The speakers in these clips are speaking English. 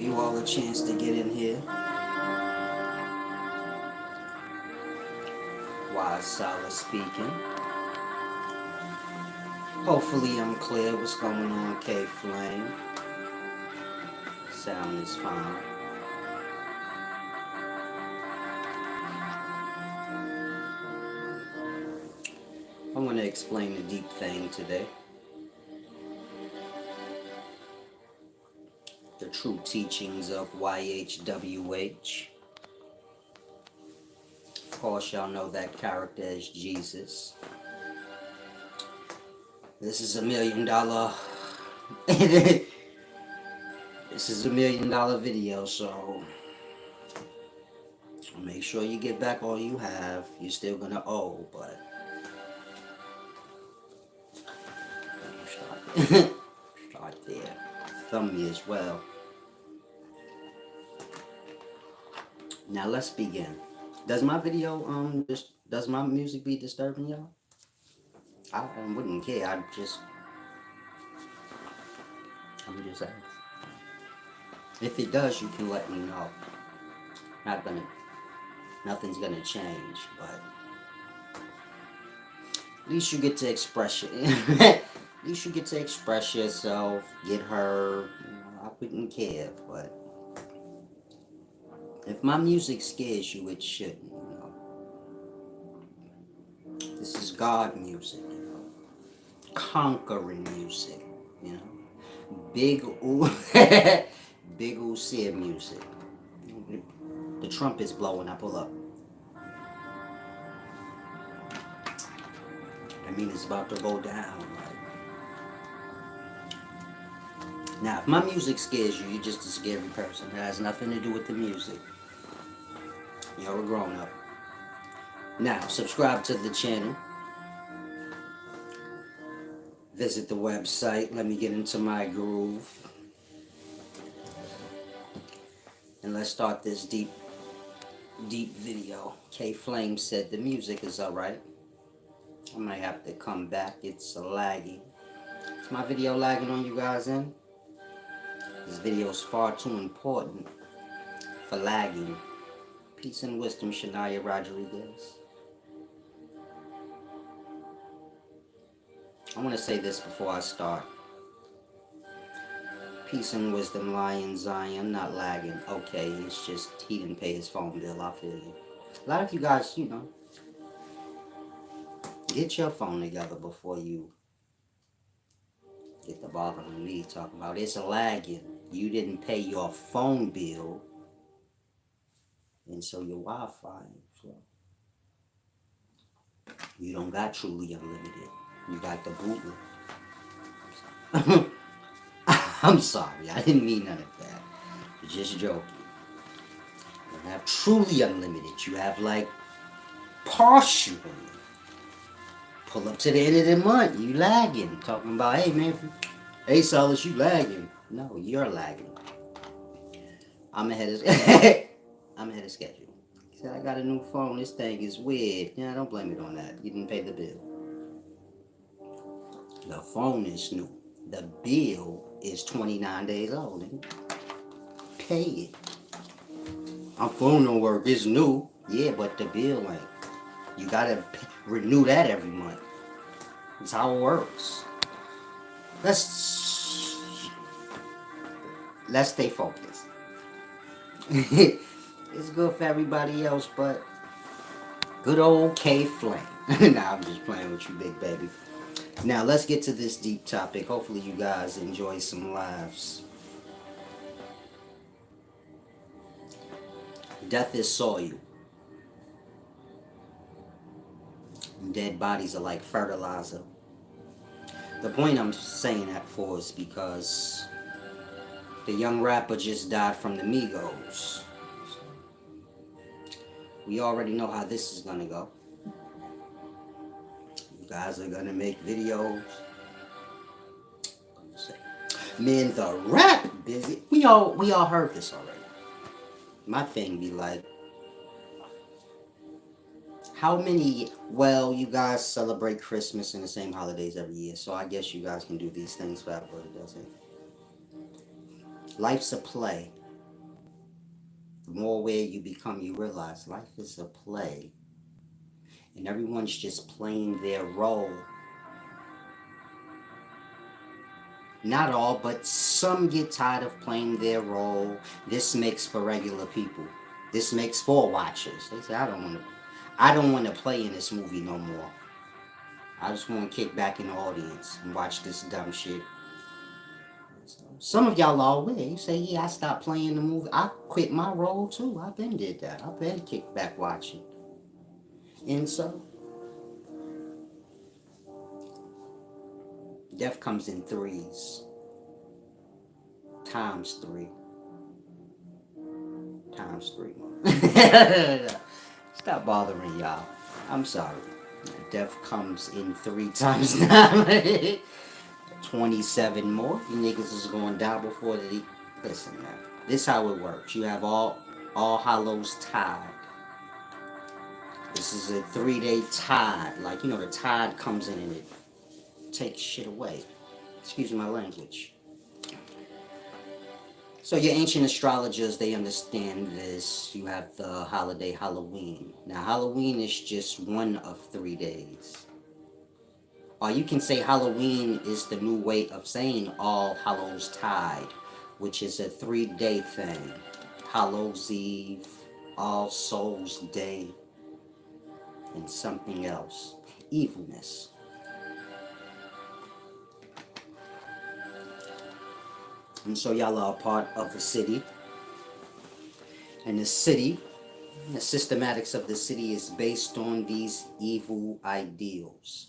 you all a chance to get in here. Wise Solid speaking. Hopefully I'm clear. What's going on, K Flame? Sound is fine. I want to explain the deep thing today. The true teachings of YHWH. Of course, y'all know that character is Jesus. This is $1 million. This is $1 million video, so make sure you get back all you have. You're still gonna owe, but start there. Thumb me as well. Now let's begin. Does my video does my music be disturbing y'all? I wouldn't care. I'm just asking. If it does, you can let me know. Nothing's gonna change, but at least you get to express it. At least you get to express yourself, get heard. I wouldn't care, but if my music scares you, it shouldn't. This is God music, conquering music, big ooh, big ooh seer music. The trumpet's blowing. I pull up. I mean, it's about to go down. Right? Now, if my music scares you, you're just a scary person. It has nothing to do with the music. You're a grown up. Now, subscribe to the channel. Visit the website. Let me get into my groove. And let's start this deep video. K Flame said the music is alright. I might have to come back. It's lagging. Is my video lagging on you guys in? This video is far too important for lagging. Peace and wisdom, Shania Rodriguez. I want to say this before I start. Peace and wisdom, Lion Zion, not lagging. Okay, it's just he didn't pay his phone bill. I feel you. A lot of you guys, get your phone together before you get the bothering me talking about it's lagging. You didn't pay your phone bill, and so your Wi-Fi. So you don't got truly unlimited. You got the bootleg. I'm sorry, I didn't mean none of that. Just joking. You don't have truly unlimited. You have like partial. Pull up to the end of the month, you lagging. Talking about, hey man, hey Solace, you lagging. No, you're lagging. I'm ahead of schedule. He said, I got a new phone, this thing is weird. Yeah, don't blame it on that. You didn't pay the bill. The phone is new. The bill is 29 days old. Pay it. My phone don't work, it's new. Yeah, but the bill ain't. You gotta renew that every month. That's how it works. Let's stay focused. It's good for everybody else, but good old K Flame. Nah, I'm just playing with you, big baby. Now let's get to this deep topic. Hopefully you guys enjoy some laughs. Death is soil. Dead bodies are like fertilizer. The point I'm saying that for is because the young rapper just died from the Migos. We already know how this is gonna go. You guys are gonna make videos. Man, the rap busy. We all heard this already. My thing be like, how many, well, you guys celebrate Christmas and the same holidays every year, so I guess you guys can do these things forever, doesn't it? Life's a play. The more aware you become, you realize life is a play, and everyone's just playing their role. Not all, but some get tired of playing their role. This makes for regular people. This makes for watchers. They say, I don't want to play in this movie no more. I just want to kick back in the audience and watch this dumb shit. So, some of y'all are aware. You say, yeah, I stopped playing the movie. I quit my role too. I've been did that. I've been kicked back watching. And so, death comes in threes. Times three. Times three. Stop bothering y'all. I'm sorry. Death comes in 3 times 9. 27 more. You niggas is gonna die before the. Listen, man. This how it works. You have all Hallows Tide. This is a 3-day tide. Like, the tide comes in and it takes shit away. Excuse my language. So your ancient astrologers, they understand this. You have the holiday Halloween. Now, Halloween is just one of 3 days. Or you can say Halloween is the new way of saying All Hallows Tide, which is a 3-day thing. Hallows Eve, All Souls Day, and something else. Evilness. And so y'all are a part of the city. And the city, the systematics of the city is based on these evil ideals.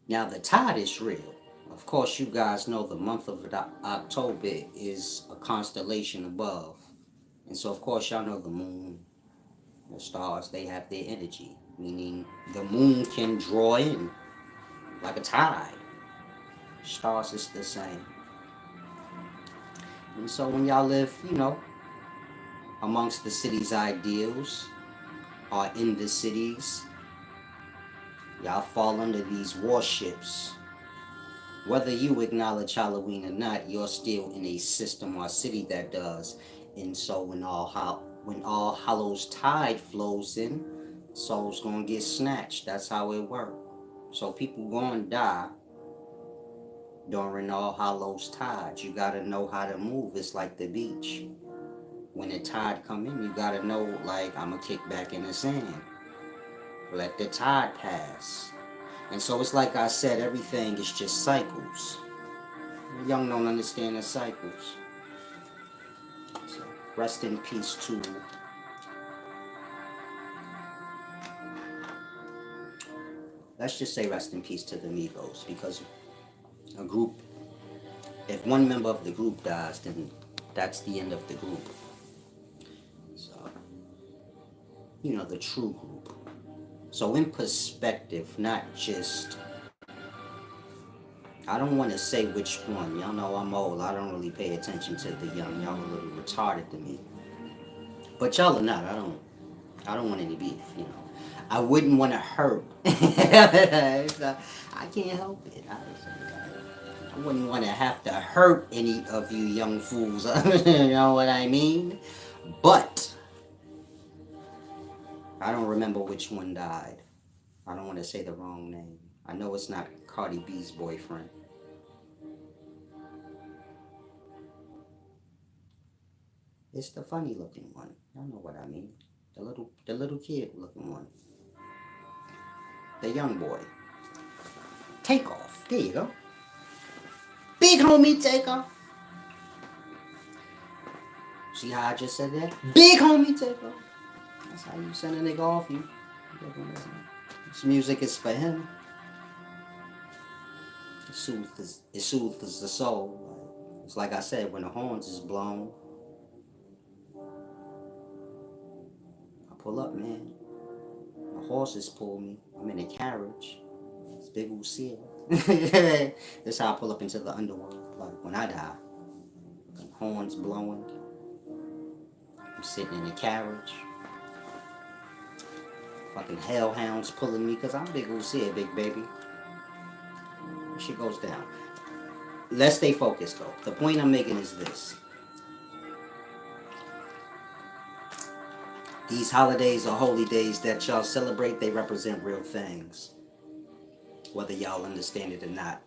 Now the tide is real. Of course, you guys know the month of October is a constellation above. And so, of course, y'all know the moon, the stars, they have their energy. Meaning the moon can draw in like a tide. Stars is the same. And so when y'all live, amongst the city's ideals, or in the cities, y'all fall under these warships. Whether you acknowledge Halloween or not, you're still in a system or city that does. And so when all Hallows Tide flows in, souls gonna get snatched. That's how it works. So people gonna die during All Hallows Tide. You gotta know how to move. It's like the beach. When the tide come in, you gotta know, like, I'ma kick back in the sand. Let the tide pass. And so it's like I said, everything is just cycles. The young don't understand the cycles. So rest in peace to let's just say rest in peace to the Migos, because a group, if one member of the group dies, then that's the end of the group. So, the true group. So in perspective, not just, I don't want to say which one. Y'all know I'm old. I don't really pay attention to the young. Y'all a little retarded to me. But y'all are not. I don't want any beef, I wouldn't want to hurt. I can't help it. I wouldn't want to have to hurt any of you young fools. You know what I mean? But I don't remember which one died. I don't want to say the wrong name. I know it's not Cardi B's boyfriend. It's the funny looking one. Y'all know what I mean. The little kid looking one. The young boy. Takeoff. There you go. Big homie Takeoff. See how I just said that? Big homie Takeoff. That's how you send a nigga off you. This music is for him. It soothes the soul. It's like I said, when the horns is blown, I pull up, man. The horses pull me. I'm in a carriage. It's big old seal. That's how I pull up into the underworld. Like when I die, the horns blowing. I'm sitting in a carriage. Fucking hellhounds pulling me because I'm big old seal, big baby. Shit goes down. Let's stay focused though. The point I'm making is this. These holidays or holy days that y'all celebrate, they represent real things, whether y'all understand it or not.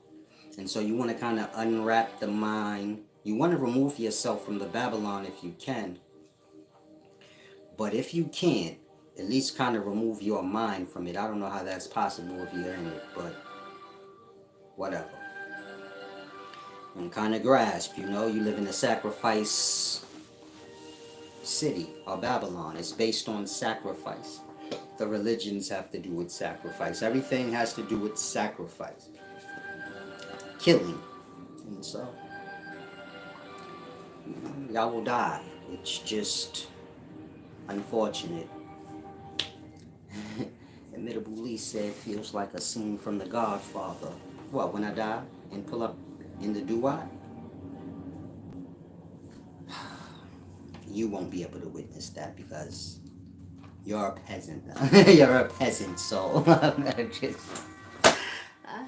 And so you want to kind of unwrap the mind. You want to remove yourself from the Babylon if you can. But if you can't, at least kind of remove your mind from it. I don't know how that's possible if you're in it, but whatever. And kind of grasp, you live in a sacrifice city or Babylon. It's based on sacrifice. The religions have to do with sacrifice. Everything has to do with sacrifice. Killing. And so, y'all will die. It's just unfortunate. Imitable Lee said feels like a scene from The Godfather. What, when I die and pull up in the doo-wop? You won't be able to witness that because you're a peasant. You're a peasant, so I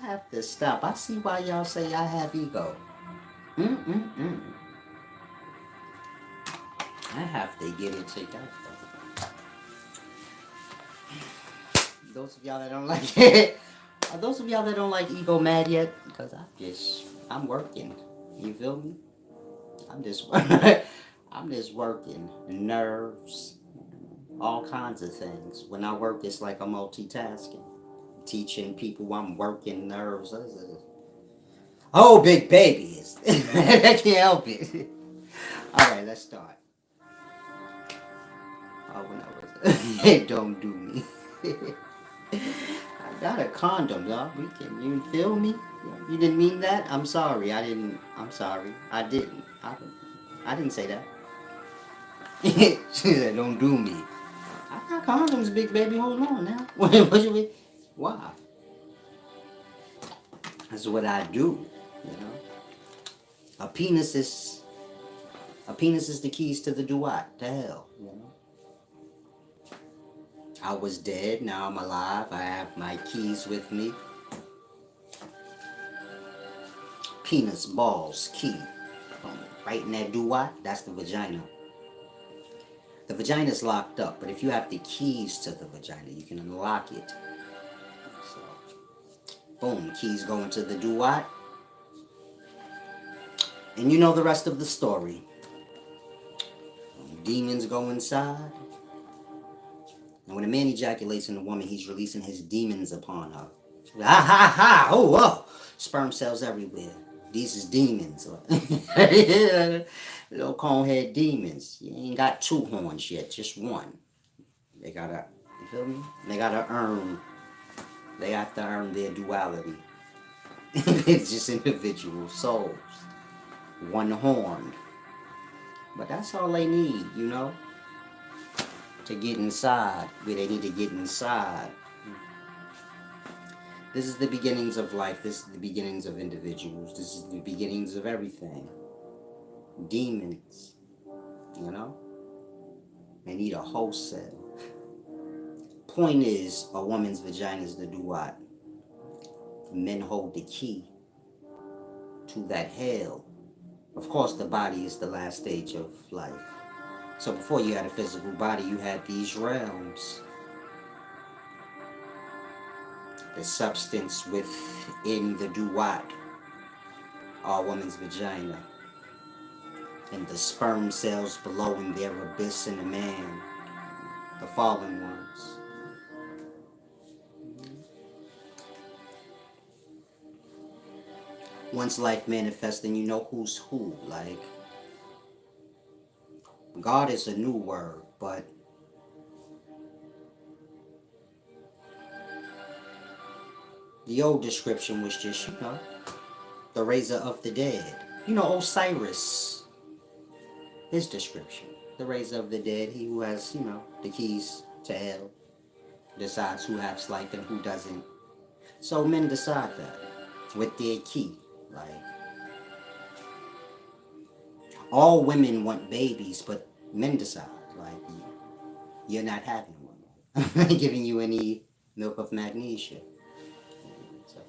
have to stop. I see why y'all say I have ego. I have to get it together. Those of y'all that don't like it, are those of y'all that don't like ego mad yet? Because I'm working. You feel me? I'm just working. Nerves, all kinds of things. When I work, it's like I'm multitasking. Teaching people, I'm working nerves. Oh, big babies. I can't help it. All right, let's start. Oh, when I was don't do me. I got a condom, y'all. You feel me? You didn't mean that? I'm sorry. I'm sorry. I didn't. I didn't say that. She said, don't do me. I got condoms, big baby. Hold on now. Why? That's what I do, A penis is the keys to the duat. The hell, I was dead, now I'm alive. I have my keys with me. Penis, balls, key. Right in that duat, that's the vagina. The vagina's locked up, but if you have the keys to the vagina, you can unlock it. So, boom, keys go into the duat. And you know the rest of the story. Demons go inside. And when a man ejaculates in a woman, he's releasing his demons upon her. Ha ha ha! Oh, whoa! Sperm cells everywhere. These is demons. Little conehead demons. You ain't got two horns yet, just one. They gotta, you feel me? They gotta earn. They have to earn their duality. It's just individual souls. One horned. But that's all they need, to get inside where they need to get inside. This is the beginnings of life. This is the beginnings of individuals. This is the beginnings of everything. Demons, they need a wholesale. Point is, a woman's vagina is the duat. Men hold the key to that hell. Of course, the body is the last stage of life. So before you had a physical body, you had these realms. The substance within the duat, our woman's vagina. And the sperm cells below in their abyss in the man, the fallen ones. Once life manifests, then you know who's who. Like, God is a new word, but the old description was just, the raiser of the dead. Osiris, his description. The raiser of the dead, he who has, the keys to hell, decides who has life and who doesn't. So men decide that with their key. Like, all women want babies, but men decide. Like, you're not having one. I'm not giving you any milk of magnesia. So,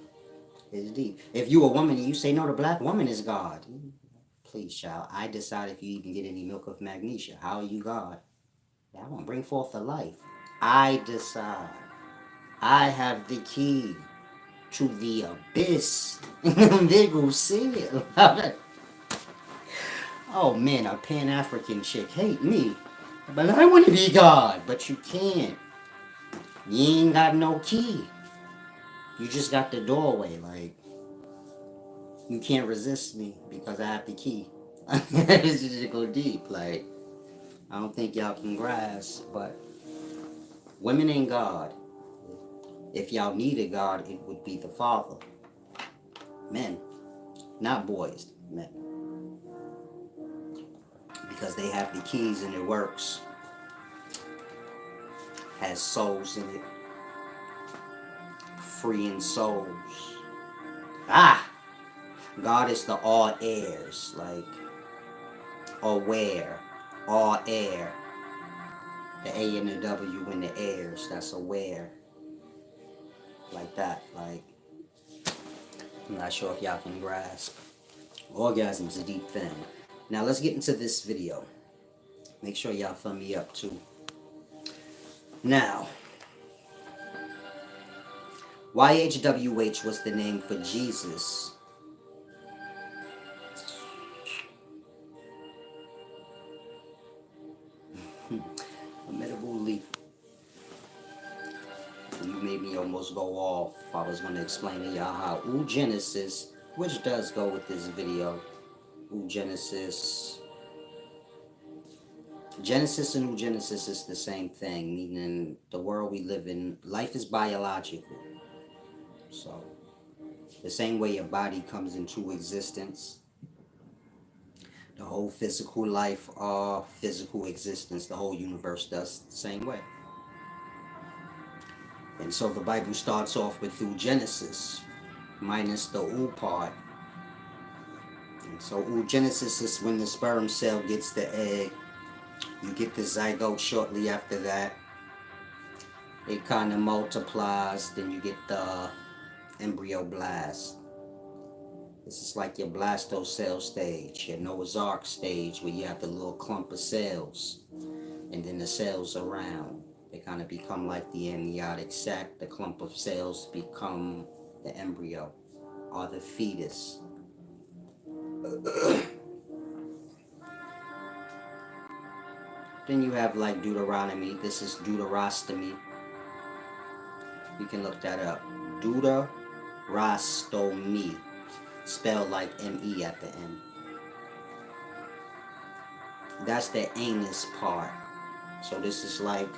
it's deep. If you a woman and you say, no, the black woman is God. Please, child, I decide if you even get any milk of magnesia. How are you God? I want to bring forth the life. I decide. I have the key to the abyss. Big will see it. Oh man, a Pan-African chick hate me. But I want to be God. But you can't. You ain't got no key. You just got the doorway. Like, you can't resist me because I have the key. It's just go deep. Like, I don't think y'all can grasp, but women ain't God. If y'all needed God, it would be the Father. Men, not boys, men. Because they have the keys and it works. Has souls in it. Freeing souls. Ah! God is the all airs, like aware, all air. The A and the W in the airs, that's aware. Like that, like, I'm not sure if y'all can grasp. Orgasm's a deep thing. Now let's get into this video. Make sure y'all thumb me up too. Now, YHWH was the name for Jesus. Admittedly, you made me almost go off. I was going to explain to y'all how eugenesis, which does go with this video, eugenesis. Genesis and eugenesis is the same thing, meaning the world we live in, life is biological. So, the same way your body comes into existence, the whole physical life or physical existence, the whole universe does the same way. And so the Bible starts off with eugenesis, minus the oo part. And so oogenesis is when the sperm cell gets the egg. You get the zygote shortly after that. It kind of multiplies, then you get the embryoblast. This is like your blastocell stage, your Noah's Ark stage, where you have the little clump of cells, and then the cells around. They kind of become like the amniotic sac. The clump of cells become the embryo or the fetus. Then you have like Deuteronomy. This is deuterostomy. You can look that up. Deuterostomy. Spelled like M-E at the end. That's the anus part. So this is like...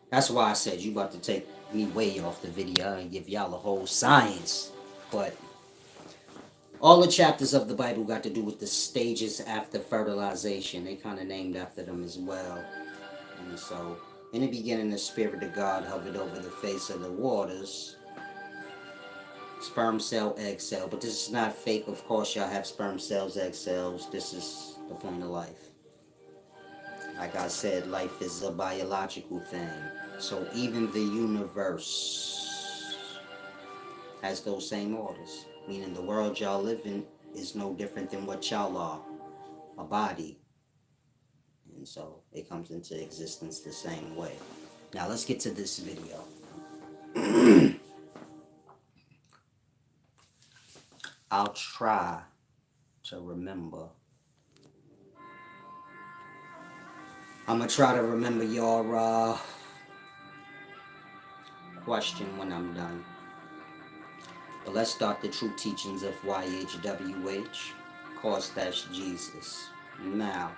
That's why I said you about to take me way off the video and give y'all a whole science. But all the chapters of the Bible got to do with the stages after fertilization. They kind of named after them as well. And so, in the beginning, the Spirit of God hovered over the face of the waters. Sperm cell, egg cell. But this is not fake. Of course, y'all have sperm cells, egg cells. This is the point of life. Like I said, life is a biological thing. So even the universe has those same orders. Meaning the world y'all live in is no different than what y'all are. A body. And so it comes into existence the same way. Now let's get to this video. I'll try to remember. I'm going to try to remember your question when I'm done. But let's start the true teachings of YHWH. Of course, that's Jesus. Now,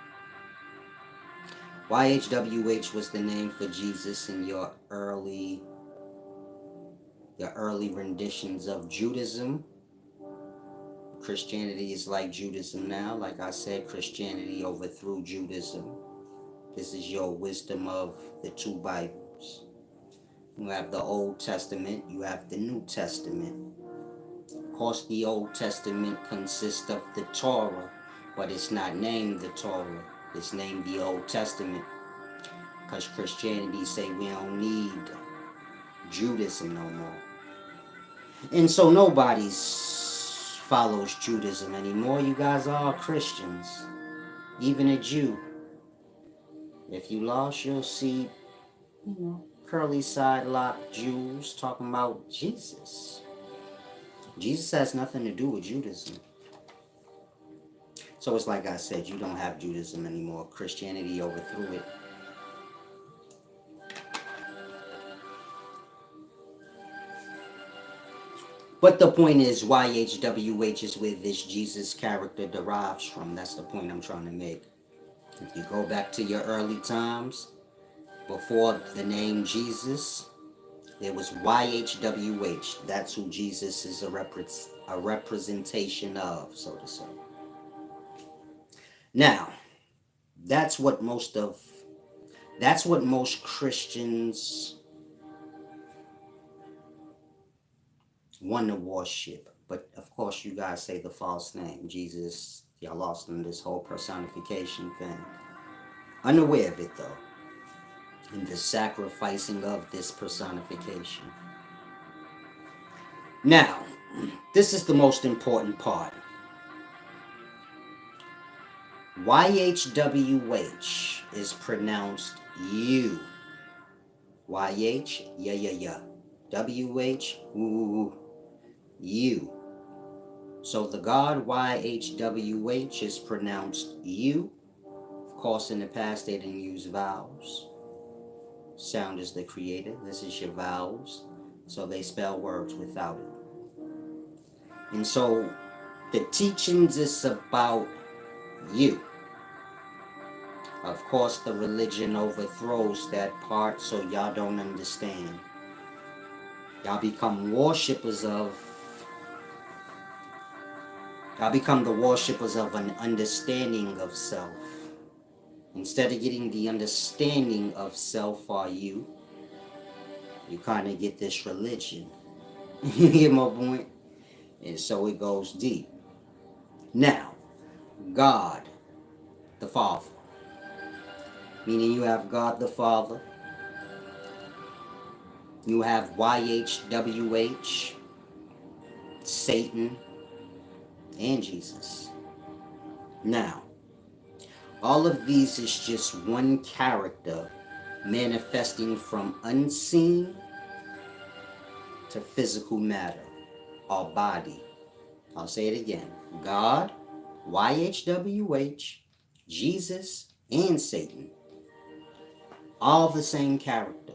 YHWH was the name for Jesus in your early renditions of Judaism. Christianity is like Judaism now. Like I said, Christianity overthrew Judaism. This is your wisdom of the two Bibles. You have the Old Testament, you have the New Testament. Of course, the Old Testament consists of the Torah, but it's not named the Torah. It's named the Old Testament because Christianity say we don't need Judaism no more. And so nobody follows Judaism anymore. You guys are all Christians. Even a Jew, if you lost, you'll see, curly side lock Jews talking about Jesus. Jesus has nothing to do with Judaism. So it's like I said, you don't have Judaism anymore. Christianity overthrew it. But the point is, YHWH is where this Jesus character derives from. That's the point I'm trying to make. If you go back to your early times, before the name Jesus, there was YHWH. That's who Jesus is a representation of, so to say. Now, that's what most Christians want to worship. But of course, you guys say the false name, Jesus. Y'all lost in this whole personification thing. Unaware of it though, in the sacrificing of this personification. Now, this is the most important part. YHWH is pronounced you. YH, yeah. WH, ooh, you. So the God YHWH is pronounced you. Of course, in the past they didn't use vowels. Sound is the creator. This is your vowels. So they spell words without it. And so the teachings is about you. Of course, the religion overthrows that part, so y'all don't understand. Y'all become the worshippers of an understanding of self. Instead of getting the understanding of self or you kind of get this religion. You get my point? And so it goes deep. Now, God the Father. Meaning you have God the Father. You have YHWH, Satan, and Jesus. Now, all of these is just one character manifesting from unseen to physical matter or body. I'll say it again. God, YHWH, Jesus, and Satan. All the same character.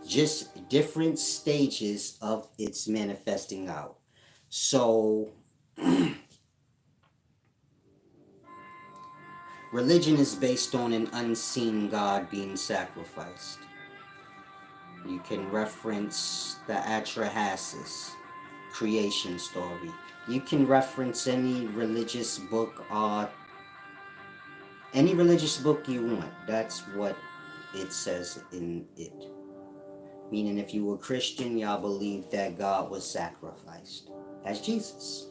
Just different stages of its manifesting out. So, religion is based on an unseen God being sacrificed. You can reference the Atrahasis creation story. You can reference any religious book or any religious book you want. That's what it says in it. Meaning if you were Christian, y'all believe that God was sacrificed as Jesus.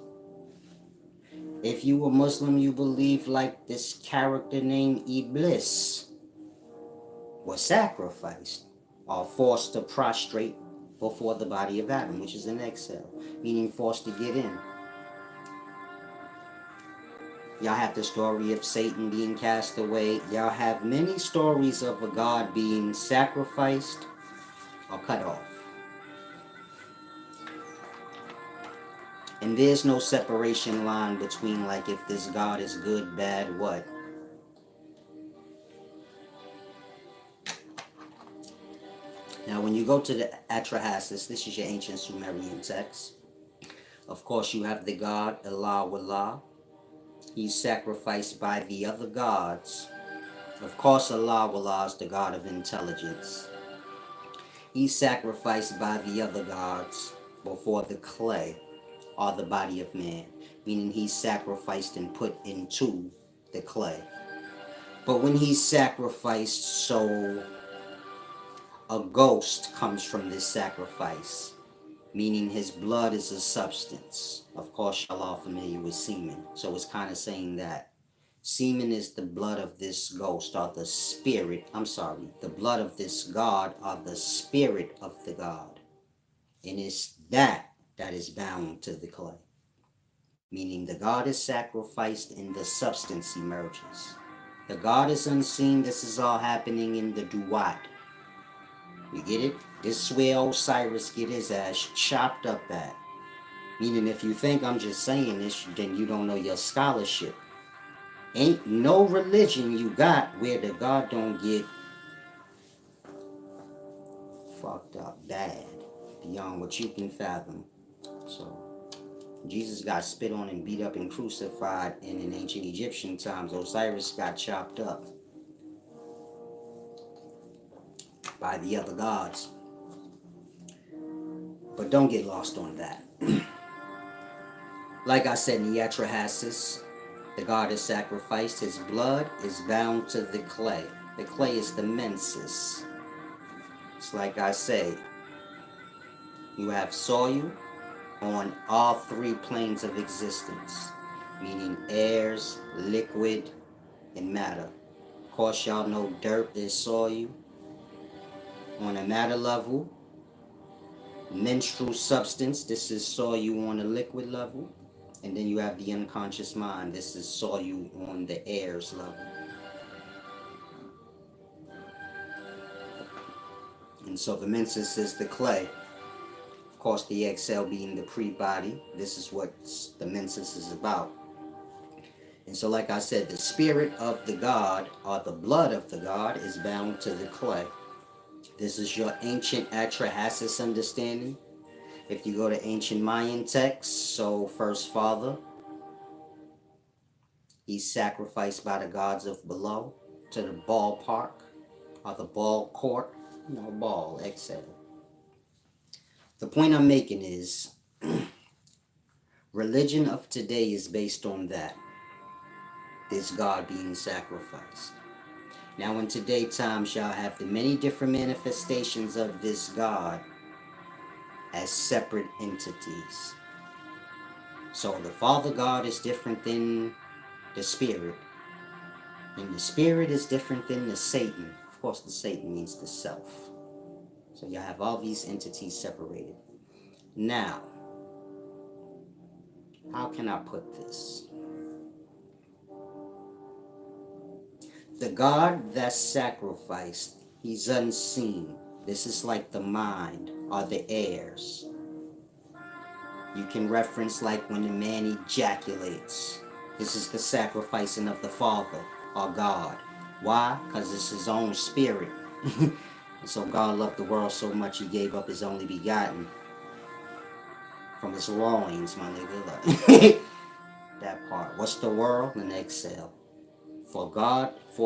If you were Muslim, you believe like this character named Iblis was sacrificed or forced to prostrate before the body of Adam, which is an exhale, meaning forced to get in. Y'all have the story of Satan being cast away. Y'all have many stories of a God being sacrificed or cut off. And there's no separation line between like if this God is good, bad, what? Now when you go to the Atrahasis, this is your ancient Sumerian text. Of course you have the God, Allah. He's sacrificed by the other gods. Of course Allah is the God of intelligence. He's sacrificed by the other gods before the clay or the body of man, meaning he's sacrificed and put into the clay. But when he's sacrificed, so a ghost comes from this sacrifice, meaning his blood is a substance. Of course, y'all are familiar with semen, so it's kind of saying that semen is the blood of this ghost or the spirit. The blood of this God or the spirit of the God. And it's that is bound to the clay. Meaning the God is sacrificed and the substance emerges. The God is unseen. This is all happening in the duat. You get it? This is where Osiris get his ass chopped up at. Meaning, if you think I'm just saying this, then you don't know your scholarship. Ain't no religion you got where the God don't get fucked up bad beyond what you can fathom. So Jesus got spit on and beat up and crucified, and in ancient Egyptian times Osiris got chopped up by the other gods. But don't get lost on that. Like I said, Neatrahasis, the god is sacrificed. His blood is bound to the clay. The clay is the menses. It's like I say, you have soil on all three planes of existence, meaning airs, liquid, and matter. Of course, y'all know dirt is soil. On a matter level, menstrual substance, this is soil on a liquid level. And then you have the unconscious mind, this is soil on the airs level. And so the menses is the clay. Of course, the egg cell being the pre-body. This is what the menses is about. And so, like I said, the spirit of the god, or the blood of the god, is bound to the clay. This is your ancient Atrahasis understanding. If you go to ancient Mayan texts, so first father, he's sacrificed by the gods of below to the ballpark, or the ball court, ball, exhale. The point I'm making is, religion of today is based on that. This God being sacrificed. Now in today's times, y'all have the many different manifestations of this God as separate entities. So the Father God is different than the Spirit. And the Spirit is different than the Satan. Of course, the Satan means the self. So you have all these entities separated. Now, how can I put this? The God that's sacrificed, he's unseen. This is like the mind or the airs. You can reference like when a man ejaculates. This is the sacrificing of the Father or God. Why? Because it's his own spirit. And so God loved the world so much he gave up his only begotten from his loins, my nigga. That part. What's the world? An exhale. For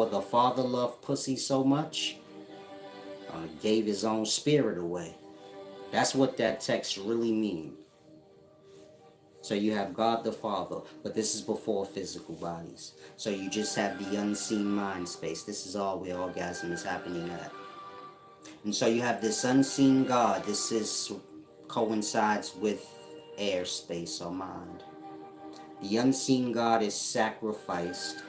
the Father loved pussy so much, gave his own spirit away. That's what that text really means. So you have God the Father, but this is before physical bodies. So you just have the unseen mind space. This is all where orgasm is happening at. And so you have this unseen God. This coincides with air space or mind. The unseen God is sacrificed,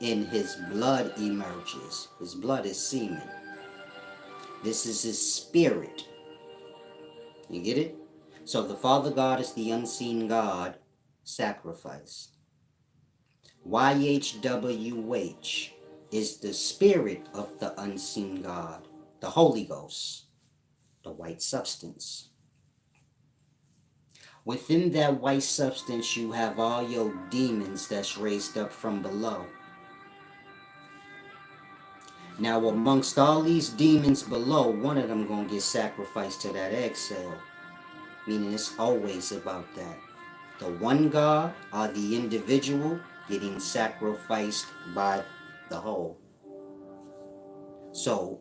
and his blood emerges. His blood is semen. This is his spirit. You get it? So the Father God is the unseen God sacrificed. YHWH is the spirit of the unseen God, the Holy Ghost, the white substance. Within that white substance, you have all your demons that's raised up from below. Now, amongst all these demons below, one of them gonna get sacrificed to that egg cell. Meaning it's always about that. The one God or the individual getting sacrificed by the whole. So,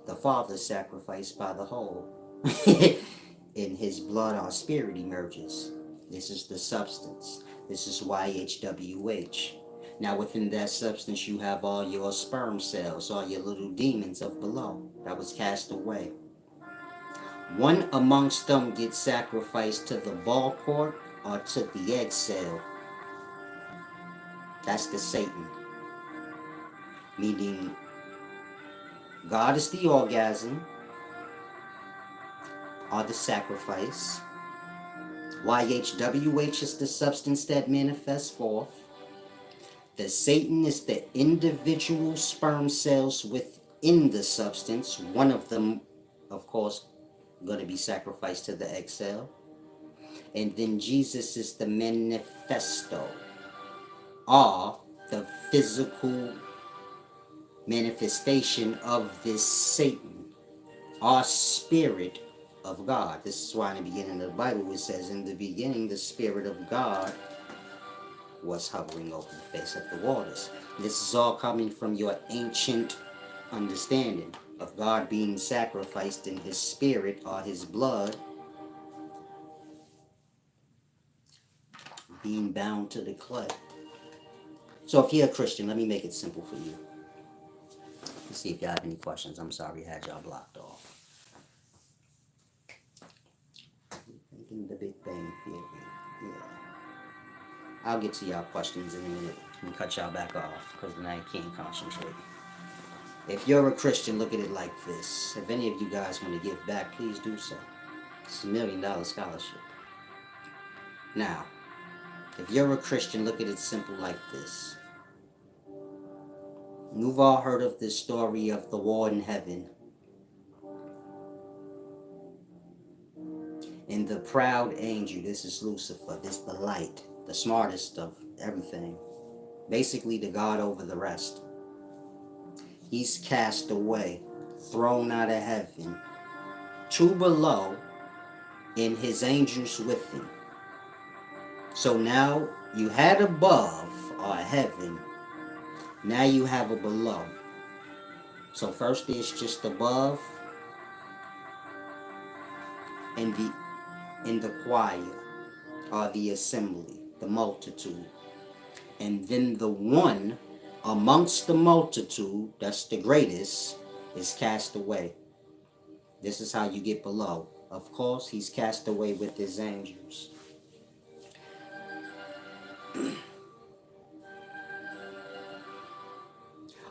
the Father sacrificed by the whole. In his blood or spirit emerges. This is the substance. This is YHWH. Now within that substance you have all your sperm cells, all your little demons of below that was cast away. One amongst them gets sacrificed to the ball court or to the egg cell. That's the Satan. Meaning God is the orgasm or the sacrifice. YHWH is the substance that manifests forth. The Satan is the individual sperm cells within the substance. One of them, of course, going to be sacrificed to the egg cell. And then Jesus is the manifesto, or the physical manifestation of this Satan, or spirit of God. This is why in the beginning of the Bible it says, in the beginning the Spirit of God was hovering over the face of the waters. This is all coming from your ancient understanding of God being sacrificed in his spirit or his blood, being bound to the clay. So if you're a Christian, let me make it simple for you. Let's see if y'all have any questions. I'm sorry I had y'all blocked off. Thinking the Big Bang Theory. Yeah. I'll get to y'all questions in a minute and cut y'all back off because then I can't concentrate. If you're a Christian, look at it like this. If any of you guys want to give back, please do so. It's $1 million scholarship. Now, if you're a Christian, look at it simple like this. You've all heard of this story of the war in heaven. And the proud angel, this is Lucifer, this is the light, the smartest of everything. Basically the God over the rest. He's cast away, thrown out of heaven, to below, and his angels with him. So now you had above, or heaven, now you have a below. So first there's just above, and the choir, or the assembly, the multitude. And then the one amongst the multitude, that's the greatest, is cast away. This is how you get below. Of course, he's cast away with his angels.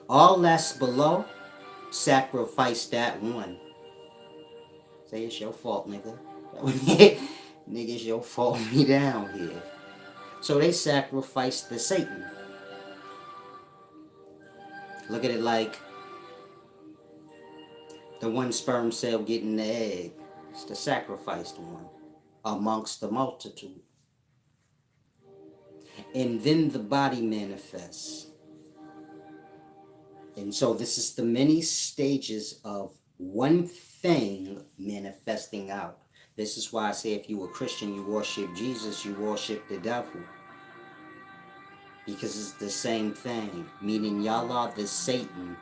All that's below, sacrifice that one. Say it's your fault, nigga. Nigga, it's your fault me down here. So they sacrificed the Satan. Look at it like the one sperm cell getting the egg. It's the sacrificed one amongst the multitude. And then the body manifests. And so this is the many stages of one thing manifesting out. This is why I say if you were Christian, you worship Jesus, you worship the devil. Because it's the same thing. Meaning y'all are the Satan,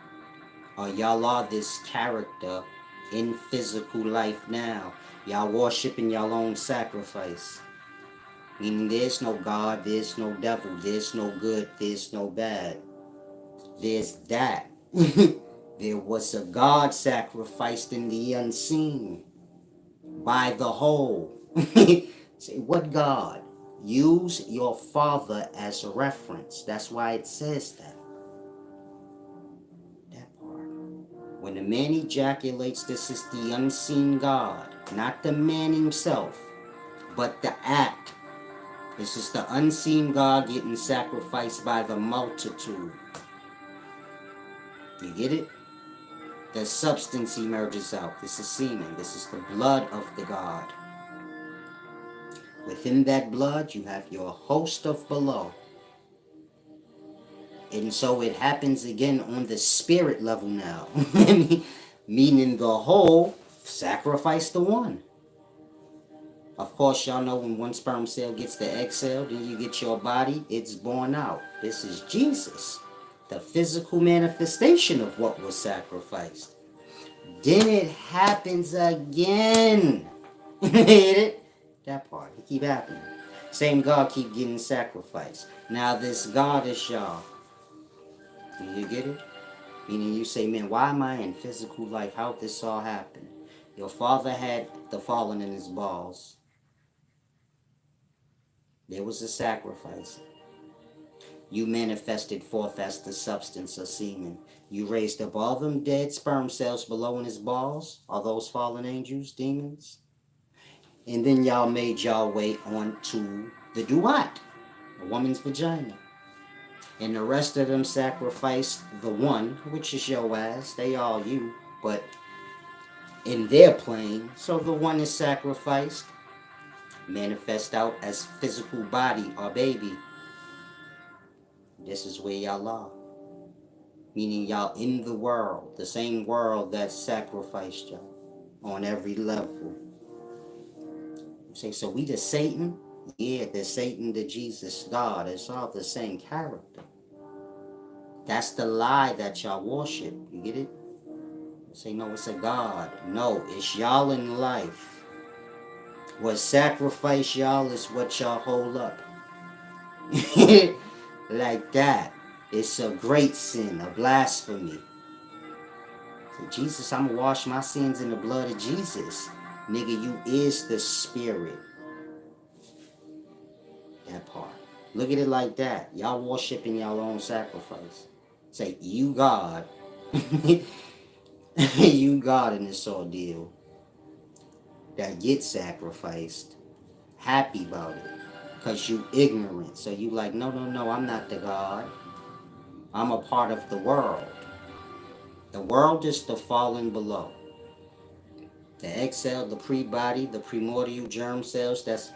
or y'all are this character in physical life now. Y'all worshiping y'all own sacrifice. Meaning there's no God, there's no devil, there's no good, there's no bad. There's that. There was a God sacrificed in the unseen by the whole. Say, what God? Use your father as a reference. That's why it says that. That part. When the man ejaculates, this is the unseen God. Not the man himself, but the act. This is the unseen God getting sacrificed by the multitude. You get it? The substance emerges out. This is semen. This is the blood of the God. Within that blood, you have your host of below. And so it happens again on the spirit level now. Meaning the whole sacrifice the one. Of course, y'all know when one sperm cell gets the egg cell, then you get your body, it's born out. This is Jesus, the physical manifestation of what was sacrificed. Then it happens again. Hit it? That part. It keep happening. Same God keep getting sacrificed. Now this God is y'all. You get it? Meaning you say, man, why am I in physical life? How did this all happen? Your father had the fallen in his balls. There was a sacrifice. You manifested forth as the substance of semen. You raised up all them dead sperm cells below in his balls. Are those fallen angels, demons? And then y'all made y'all way on to the duat, a woman's vagina. And the rest of them sacrificed the one, which is your ass. They all you, but in their plane. So the one is sacrificed, manifest out as physical body or baby. This is where y'all are. Meaning y'all in the world, the same world that sacrificed y'all on every level. You say, so we the Satan? Yeah, the Satan, the Jesus, God. It's all the same character. That's the lie that y'all worship. You get it? You say, no, it's a God. No, it's y'all in life. What sacrifice y'all is what y'all hold up. Like that. It's a great sin, a blasphemy. Say, Jesus, I'm going to wash my sins in the blood of Jesus. Nigga, you is the spirit. That part. Look at it like that. Y'all worshiping y'all own sacrifice. Say, you God. You God in this ordeal. That gets sacrificed. Happy about it. Because you ignorant. So you like, no, no, no, I'm not the God. I'm a part of the world. The world is the fallen below. The egg cell, the pre-body, the primordial germ cells that's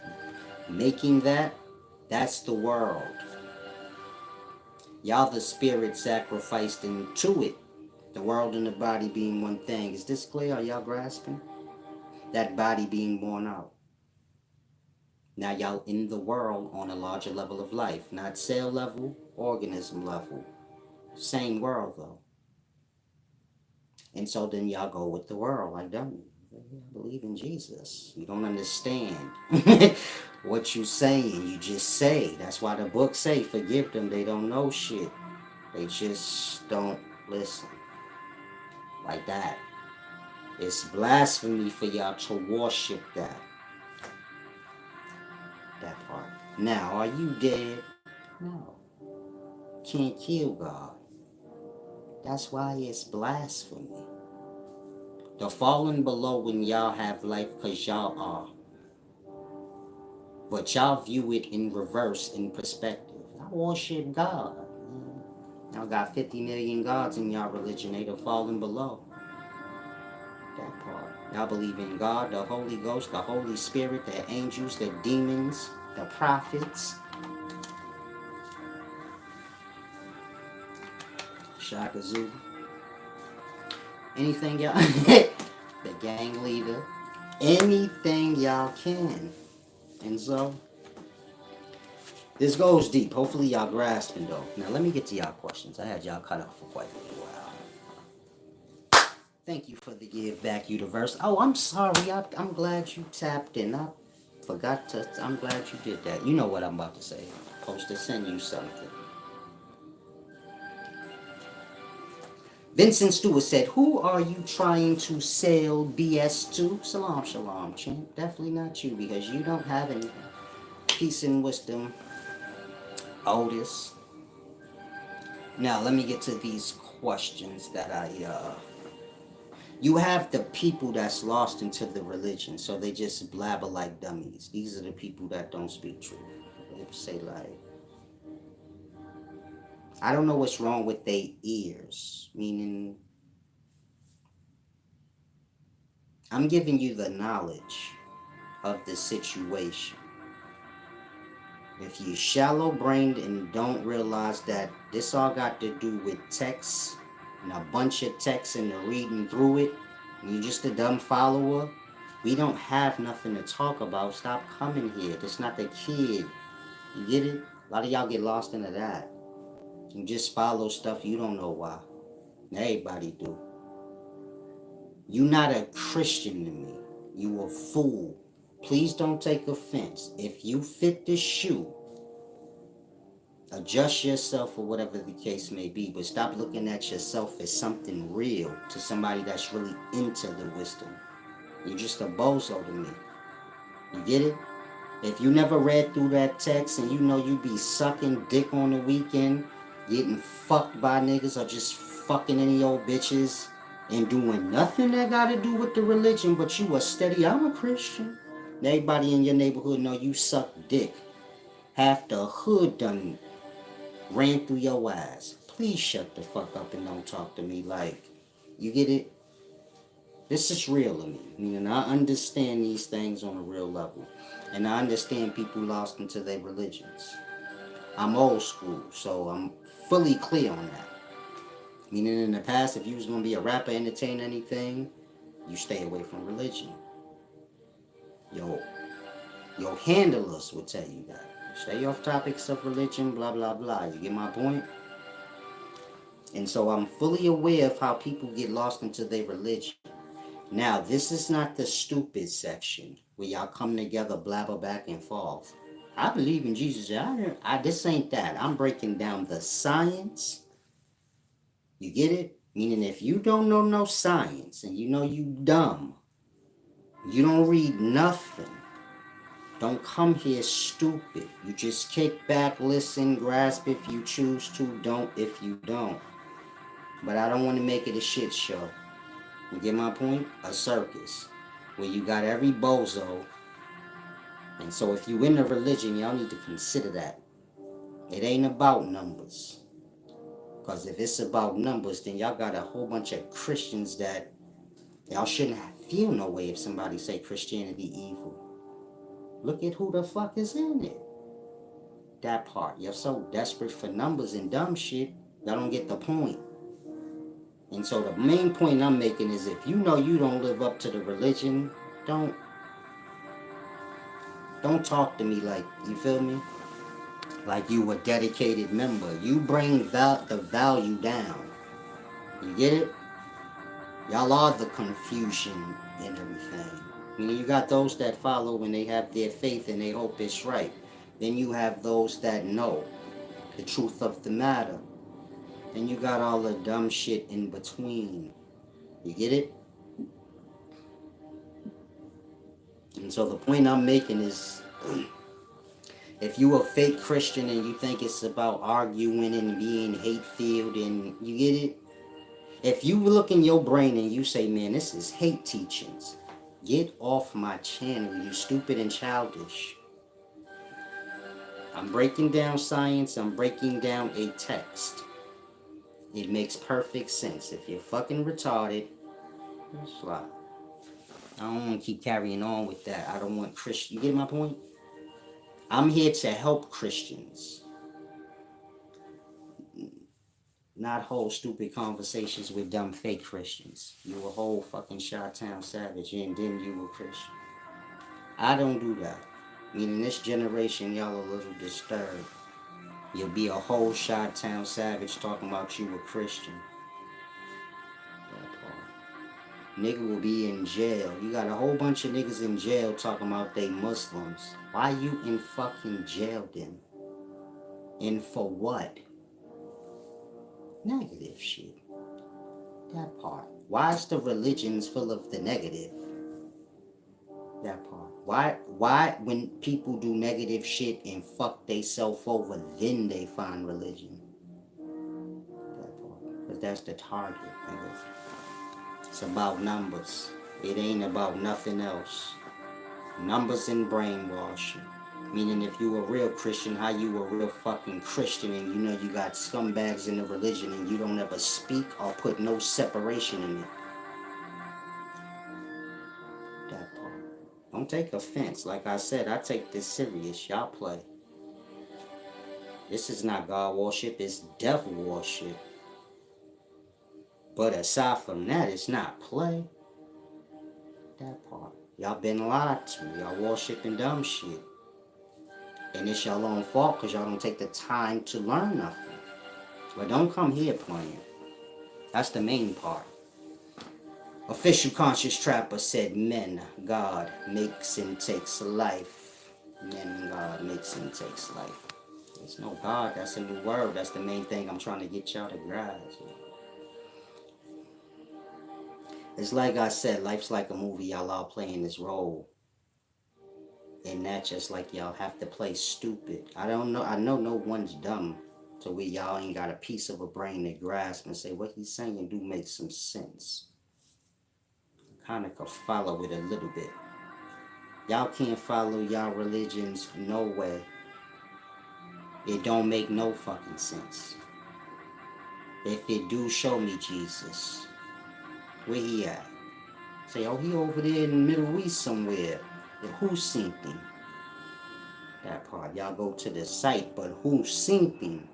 making that, that's the world. Y'all the spirit sacrificed into it. The world and the body being one thing. Is this clear? Are y'all grasping? That body being born out. Now y'all in the world on a larger level of life. Not cell level, organism level. Same world though. And so then y'all go with the world. Like, don't you? I believe in Jesus. You don't understand what you saying. You just say. That's why the book say, forgive them. They don't know shit. They just don't listen. Like that. It's blasphemy for y'all to worship that. That part. Now, are you dead? No. Can't kill God. That's why it's blasphemy. The fallen below when y'all have life because y'all are. But y'all view it in reverse, in perspective. I worship God. Y'all got 50 million gods in y'all religion. They the fallen below. That part. Y'all believe in God, the Holy Ghost, the Holy Spirit, the angels, the demons, the prophets. Shaka Zulu. Anything y'all... the gang leader. Anything y'all can. And so... this goes deep. Hopefully y'all grasping though. Now let me get to y'all questions. I had y'all cut off for quite a little while. Thank you for the give back universe. Oh, I'm sorry. I'm glad you tapped in. I forgot to. I'm glad you did that. You know what I'm about to say. I'm supposed to send you something. Vincent Stewart said, who are you trying to sell BS to? Salam, shalom, champ. Definitely not you because you don't have anything. Peace and wisdom. Otis. Now, let me get to these questions that you have the people that's lost into the religion, so they just blabber like dummies. These are the people that don't speak truth. They say like, I don't know what's wrong with their ears, meaning I'm giving you the knowledge of the situation. If you're shallow-brained and don't realize that this all got to do with text and a bunch of text and the reading through it, and you're just a dumb follower, we don't have nothing to talk about. Stop coming here. That's not the kid. You get it? A lot of y'all get lost into that. You just follow stuff you don't know why. Everybody do. You not a Christian to me. You a fool. Please don't take offense. If you fit the shoe, adjust yourself or whatever the case may be, but stop looking at yourself as something real to somebody that's really into the wisdom. You're just a bozo to me. You get it? If you never read through that text and you know you be sucking dick on the weekend, getting fucked by niggas or just fucking any old bitches and doing nothing that got to do with the religion, but you a steady, I'm a Christian. Everybody in your neighborhood know you suck dick. Half the hood done ran through your ass. Please shut the fuck up and don't talk to me like, you get it? This is real to me. Meaning I understand these things on a real level. And I understand people lost into their religions. I'm old school, so I'm fully clear on that. Meaning in the past, if you was gonna be a rapper, entertain anything, you stay away from religion. Yo, your handlers would tell you that. Stay off topics of religion, blah blah blah. You get my point? And so I'm fully aware of how people get lost into their religion. Now, this is not the stupid section where y'all come together, blabber back and forth. I believe in Jesus. This ain't that. I'm breaking down the science. You get it? Meaning if you don't know no science and you know you dumb, you don't read nothing. Don't come here stupid. You just kick back, listen, grasp if you choose to, don't if you don't. But I don't want to make it a shit show. You get my point? A circus. Where you got every bozo. And so if you in a religion, y'all need to consider that. It ain't about numbers. Because if it's about numbers, then y'all got a whole bunch of Christians that y'all shouldn't feel no way if somebody say Christianity evil. Look at who the fuck is in it. That part. You're so desperate for numbers and dumb shit, y'all don't get the point. And so the main point I'm making is if you know you don't live up to the religion, don't talk to me like, you feel me? Like you a dedicated member. You bring the value down. You get it? Y'all are the confusion in everything. You got those that follow and they have their faith and they hope it's right. Then you have those that know the truth of the matter. Then you got all the dumb shit in between. You get it? And so the point I'm making is if you a fake Christian and you think it's about arguing and being hate-filled and you get it? If you look in your brain and you say, man, this is hate teachings, get off my channel, you stupid and childish. I'm breaking down science, I'm breaking down a text. It makes perfect sense. If you're fucking retarded, it's like, I don't want to keep carrying on with that. I don't want Christian. You get my point? I'm here to help Christians. Not hold stupid conversations with dumb fake Christians. You a whole fucking Chi-Town savage and then you a Christian. I don't do that. In this generation, y'all a little disturbed. You'll be a whole Chi-Town savage talking about you a Christian. Nigga will be in jail. You got a whole bunch of niggas in jail talking about they Muslims. Why you in fucking jail then? And for what? Negative shit. That part. Why is the religions full of the negative? That part. Why when people do negative shit and fuck they self over, then they find religion? That part. Because that's the target, nigga. It's about numbers. It ain't about nothing else. Numbers and brainwashing. Meaning if you a real Christian, how you a real fucking Christian and you know you got scumbags in the religion and you don't ever speak or put no separation in it. That part. Don't take offense. Like I said, I take this serious. Y'all play. This is not God worship, it's devil worship. But aside from that, it's not play. That part. Y'all been lied to. Y'all worshiping dumb shit. And it's y'all own fault because y'all don't take the time to learn nothing. But don't come here playing. That's the main part. Official Conscious Trapper said, men, God makes and takes life. Men, God makes and takes life. There's no God. That's a new word. That's the main thing I'm trying to get y'all to grasp. It's like I said, life's like a movie. Y'all all playing this role. And that's just like y'all have to play stupid. I don't know. I know no one's dumb to where y'all ain't got a piece of a brain to grasp and say what he's saying do make some sense. Kind of could follow it a little bit. Y'all can't follow y'all religions no way. It don't make no fucking sense. If it do, show me Jesus. Where he at? Say, oh, he over there in the Middle East somewhere. Who seen him? That part. Y'all go to the site, but who seen him?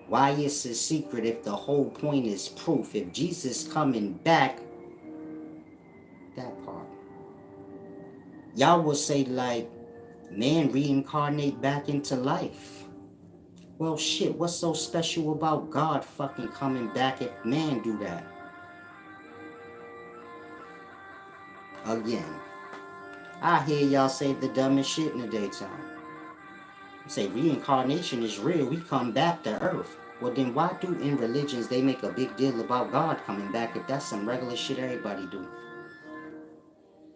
Why is it secret if the whole point is proof? If Jesus coming back, that part. Y'all will say like, man reincarnate back into life. Well, shit, what's so special about God fucking coming back if man do that? Again, I hear y'all say the dumbest shit in the daytime. Say reincarnation is real, we come back to earth. Well then why do in religions they make a big deal about God coming back if that's some regular shit everybody do?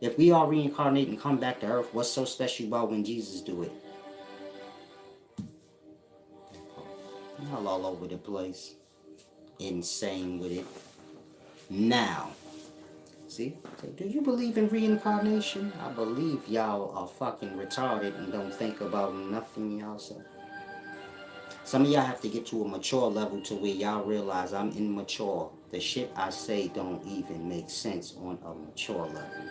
If we all reincarnate and come back to earth, what's so special about when Jesus do it? Y'all all over the place. Insane with it. Now, see? Do you believe in reincarnation? I believe y'all are fucking retarded and don't think about nothing y'all say. Some of y'all have to get to a mature level to where y'all realize I'm immature. The shit I say don't even make sense on a mature level.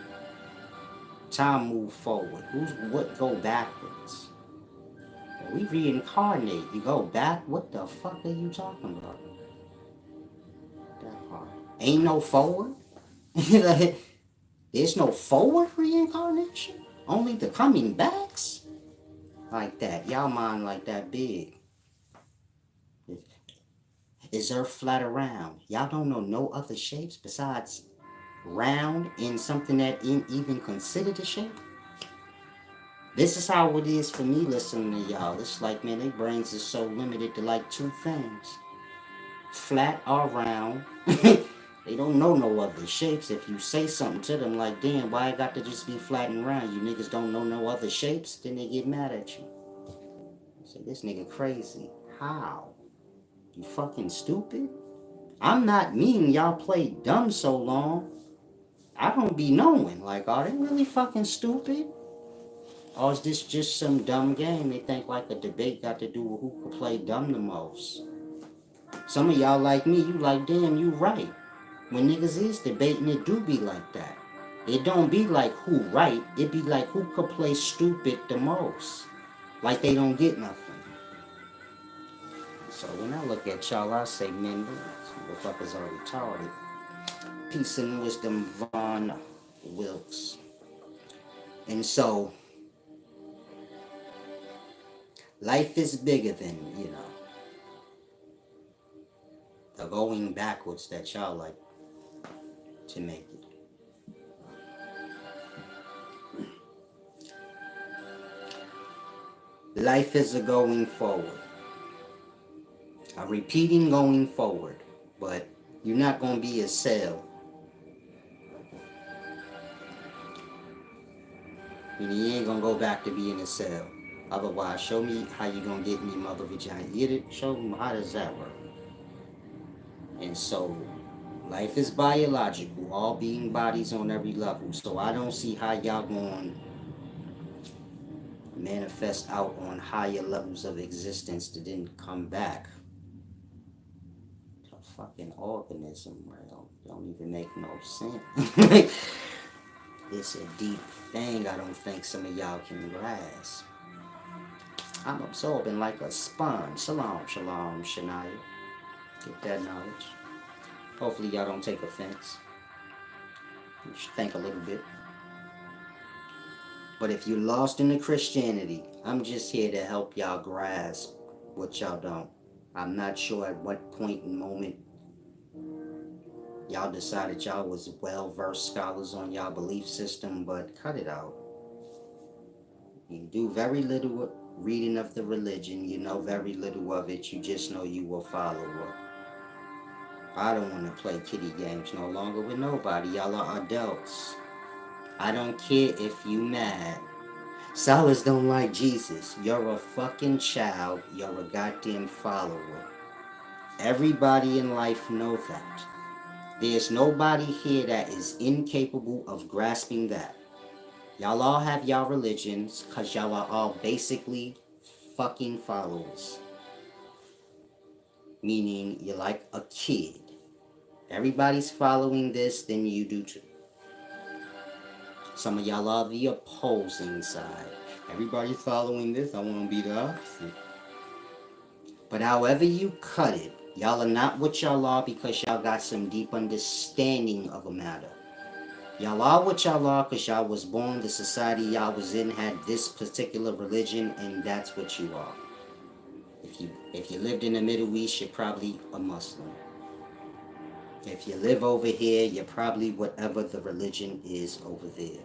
Time move forward. What go backwards? We reincarnate. You go back? What the fuck are you talking about? That part. Ain't no forward? There's no forward reincarnation? Only the coming backs? Like that. Y'all mind like that big. Is Earth flat or round? Y'all don't know no other shapes besides round in something that ain't even considered a shape? This is how it is for me listening to y'all. It's like, man, their brains is so limited to like two things. Flat or round. They don't know no other shapes. If you say something to them like, damn, why it got to just be flat and round? You niggas don't know no other shapes? Then they get mad at you. Say, this nigga crazy. How? You fucking stupid? I'm not mean y'all play dumb so long. I don't be knowing. Like, are they really fucking stupid? Or is this just some dumb game? They think like a debate got to do with who can play dumb the most. Some of y'all like me, you like, damn, you right. When niggas is debating, it do be like that. It don't be like who right, it be like who could play stupid the most. Like they don't get nothing. So when I look at y'all, I say, man, these motherfuckers are retarded. Peace and wisdom, Von Wilkes. And so, life is bigger than, the going backwards that y'all like to make it. Life is a going forward. A repeating going forward. But you're not going to be a cell. You ain't going to go back to being a cell. Otherwise, show me how you going to get in your mother vagina. Get it? Show me how does that work? And so, life is biological. All being bodies on every level. So I don't see how y'all going to manifest out on higher levels of existence that didn't come back. A fucking organism, real. Don't even make no sense. It's a deep thing I don't think some of y'all can grasp. I'm absorbing like a sponge. Shalom, shalom, Shania. Get that knowledge. Hopefully y'all don't take offense. You should think a little bit. But if you're lost in the Christianity, I'm just here to help y'all grasp what y'all don't. I'm not sure at what point and moment y'all decided y'all was well-versed scholars on y'all belief system, but cut it out. You do very little reading of the religion. You know very little of it. You just know you will follow it. I don't want to play kiddie games no longer with nobody. Y'all are adults. I don't care if you mad. Scholars don't like Jesus. You're a fucking child. You're a goddamn follower. Everybody in life knows that. There's nobody here that is incapable of grasping that. Y'all all have y'all religions because y'all are all basically fucking followers. Meaning you're like a kid. Everybody's following this, then you do too. Some of y'all are the opposing side. Everybody's following this, I want to be the opposite. But however you cut it, y'all are not what y'all are because y'all got some deep understanding of a matter. Y'all are what y'all are because y'all was born, the society y'all was in had this particular religion, and that's what you are. If you lived in the Middle East, you're probably a Muslim. If you live over here, you're probably whatever the religion is over there.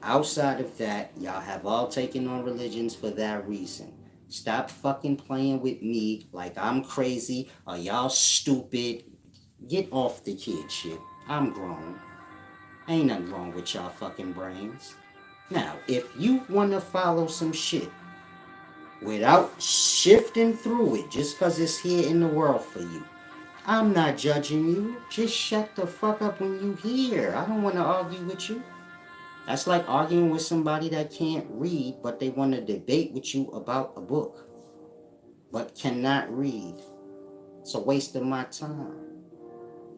Outside of that, y'all have all taken on religions for that reason. Stop fucking playing with me like I'm crazy or y'all stupid. Get off the kid shit. I'm grown. Ain't nothing wrong with y'all fucking brains. Now, if you want to follow some shit without shifting through it just because it's here in the world for you, I'm not judging you. Just shut the fuck up when you hear. I don't want to argue with you. That's like arguing with somebody that can't read, but they want to debate with you about a book, but cannot read. It's a waste of my time.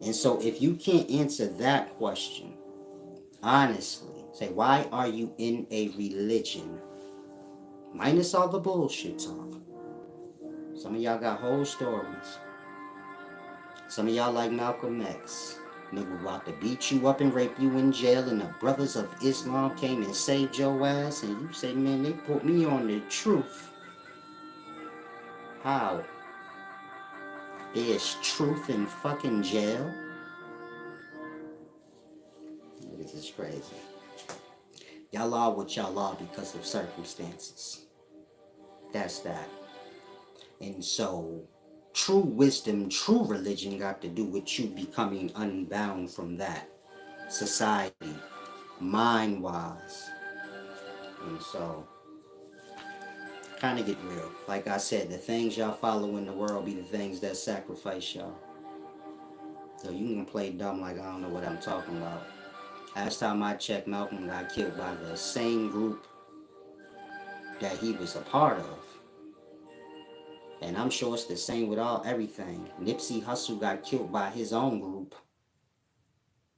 And so if you can't answer that question, honestly, say, why are you in a religion? Minus all the bullshit talk. Some of y'all got whole stories. Some of y'all like Malcolm X. Nigga about to beat you up and rape you in jail, and the brothers of Islam came and saved your ass, and you say, man, they put me on the truth. How? There's truth in fucking jail? This is crazy. Y'all are what y'all are because of circumstances. That's that. And so, true wisdom, true religion got to do with you becoming unbound from that society, mind-wise. And so, kind of get real. Like I said, the things y'all follow in the world be the things that sacrifice y'all. So you can play dumb like I don't know what I'm talking about. Last time I checked, Malcolm got killed by the same group that he was a part of. And I'm sure it's the same with everything. Nipsey Hussle got killed by his own group.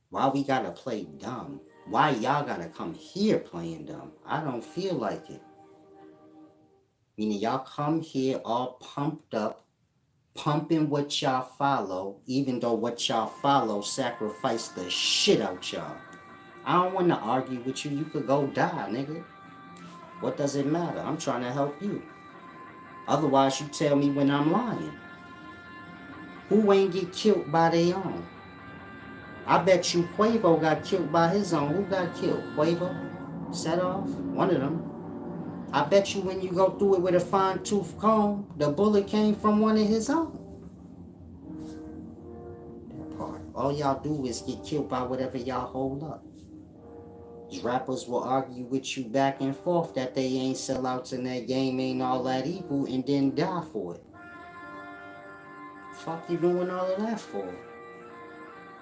Why we gotta play dumb? Why y'all gotta come here playing dumb? I don't feel like it. Meaning y'all come here all pumped up, pumping what y'all follow, even though what y'all follow sacrifice the shit out y'all. I don't want to argue with you. You could go die, nigga. What does it matter? I'm trying to help you. Otherwise, you tell me when I'm lying. Who ain't get killed by their own? I bet you Quavo got killed by his own. Who got killed? Quavo? Set off? One of them. I bet you when you go through it with a fine-tooth comb, the bullet came from one of his own. That part. All y'all do is get killed by whatever y'all hold up. These rappers will argue with you back and forth that they ain't sellouts in that game, ain't all that evil, and then die for it. Fuck you doing all of that for?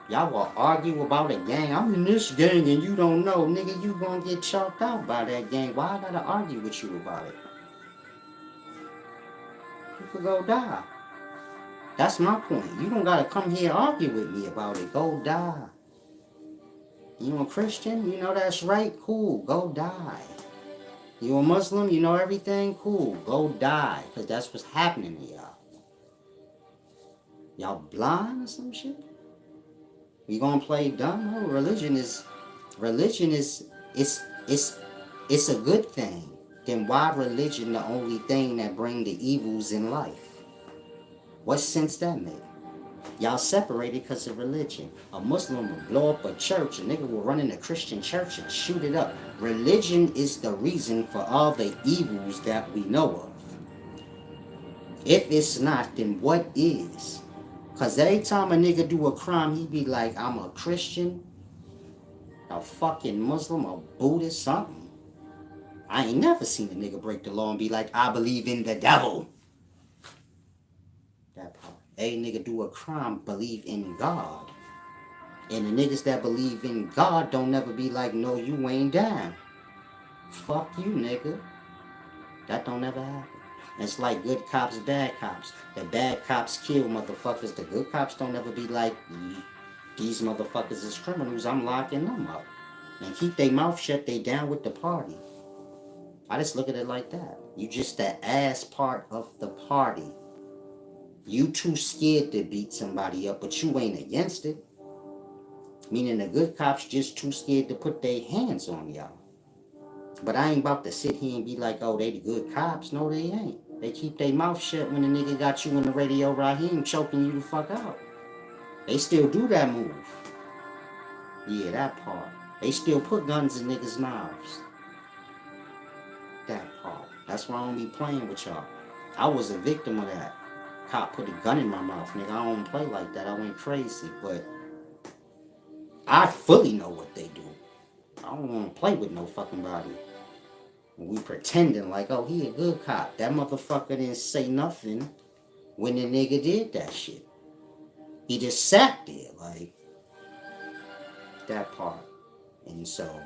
Y'all will argue about a gang. I'm in this gang and you don't know. Nigga, you gonna get chalked out by that gang. Why I gotta argue with you about it? You could go die. That's my point. You don't gotta come here argue with me about it. Go die. You a Christian? You know that's right? Cool. Go die. You a Muslim? You know everything? Cool. Go die. Because that's what's happening to y'all. Y'all blind or some shit? You gonna play dumb? No, religion is it's a good thing. Then why religion the only thing that bring the evils in life? What sense that make? Y'all separated because of religion. A Muslim will blow up a church, a nigga will run in a Christian church and shoot it up. Religion is the reason for all the evils that we know of. If it's not, then what is? Because every time a nigga do a crime, he be like, I'm a Christian, a fucking Muslim, a Buddhist, something. I ain't never seen a nigga break the law and be like, I believe in the devil. That part. Every nigga do a crime, believe in God. And the niggas that believe in God don't never be like, no, you ain't down. Fuck you, nigga. That don't never happen. It's like good cops, bad cops. The bad cops kill motherfuckers. The good cops don't ever be like, these motherfuckers is criminals, I'm locking them up. And keep their mouth shut, they down with the party. I just look at it like that. You just the ass part of the party. You too scared to beat somebody up, but you ain't against it. Meaning the good cops just too scared to put their hands on y'all. But I ain't about to sit here and be like, oh, they the good cops. No, they ain't. They keep their mouth shut when the nigga got you on the radio right here and choking you the fuck out. They still do that move. Yeah, that part. They still put guns in niggas' mouths. That part. That's why I don't be playing with y'all. I was a victim of that. Cop put a gun in my mouth, nigga. I don't play like that. I went crazy, but I fully know what they do. I don't want to play with no fucking body. We pretending like, oh, he a good cop. That motherfucker didn't say nothing when the nigga did that shit. He just sat there, like, that part. And so,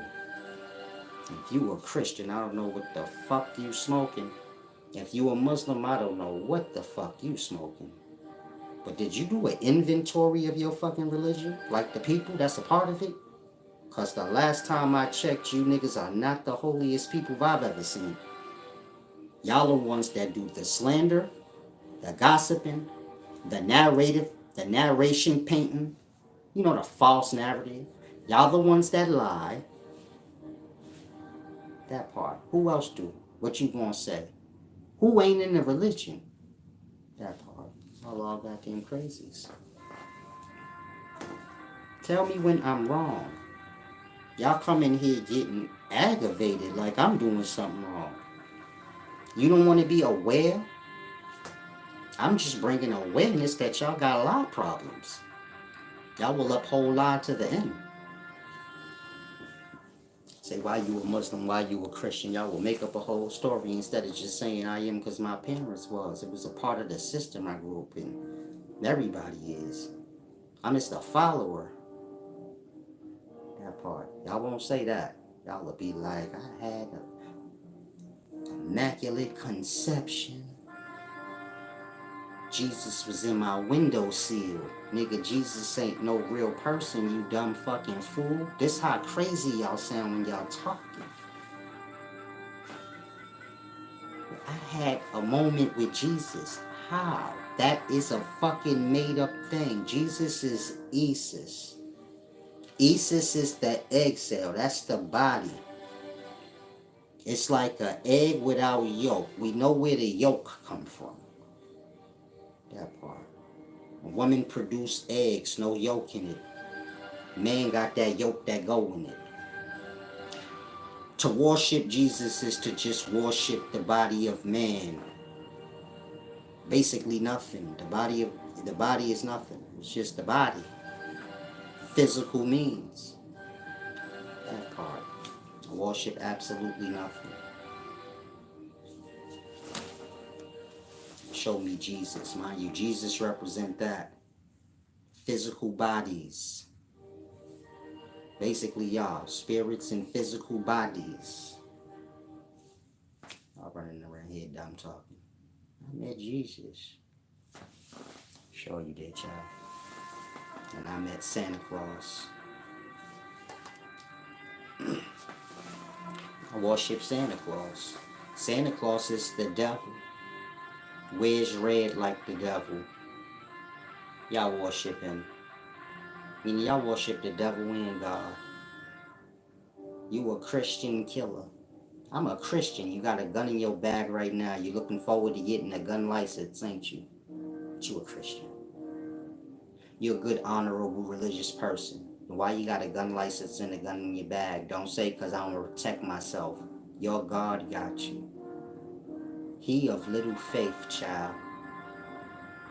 if you a Christian, I don't know what the fuck you smoking. If you a Muslim, I don't know what the fuck you smoking. But did you do an inventory of your fucking religion? Like the people that's a part of it? Cause the last time I checked, you niggas are not the holiest people I've ever seen. Y'all are ones that do the slander, the gossiping, the narration painting, you know, the false narrative. Y'all the ones that lie. That part. Who else do? What you gonna say? Who ain't in the religion? That part. All goddamn crazies. Tell me when I'm wrong. Y'all come in here getting aggravated like I'm doing something wrong. You don't want to be aware? I'm just bringing awareness that y'all got a lot of problems. Y'all will uphold lie to the end. Say why you a Muslim, why you a Christian. Y'all will make up a whole story instead of just saying I am because my parents was. It was a part of the system I grew up in. Everybody is. I'm just a follower. That part. Y'all won't say that. Y'all will be like, I had an immaculate conception. Jesus was in my windowsill. Nigga, Jesus ain't no real person, you dumb fucking fool. This how crazy y'all sound when y'all talking. I had a moment with Jesus. How? That is a fucking made up thing. Jesus is Isis. Isis is the egg cell. That's the body. It's like an egg without yolk. We know where the yolk come from. That part. A woman produced eggs, no yolk in it. Man got that yolk that go in it. To worship Jesus is to just worship the body of man. Basically nothing. The body is nothing. It's just the body. Physical means. That part. To worship absolutely nothing. Show me Jesus. Mind you, Jesus represent that. Physical bodies. Basically, y'all, spirits and physical bodies. I'm running around here dumb talking. I met Jesus. Show you that, y'all. And I met Santa Claus. I worship Santa Claus. Santa Claus is the devil. Wears red like the devil. Y'all worship him. Meaning y'all worship the devil and God. You a Christian killer. I'm a Christian. You got a gun in your bag right now. You're looking forward to getting a gun license, ain't you? But you a Christian. You're a good, honorable, religious person. Why you got a gun license and a gun in your bag? Don't say because I want to protect myself. Your God got you. He of little faith, child.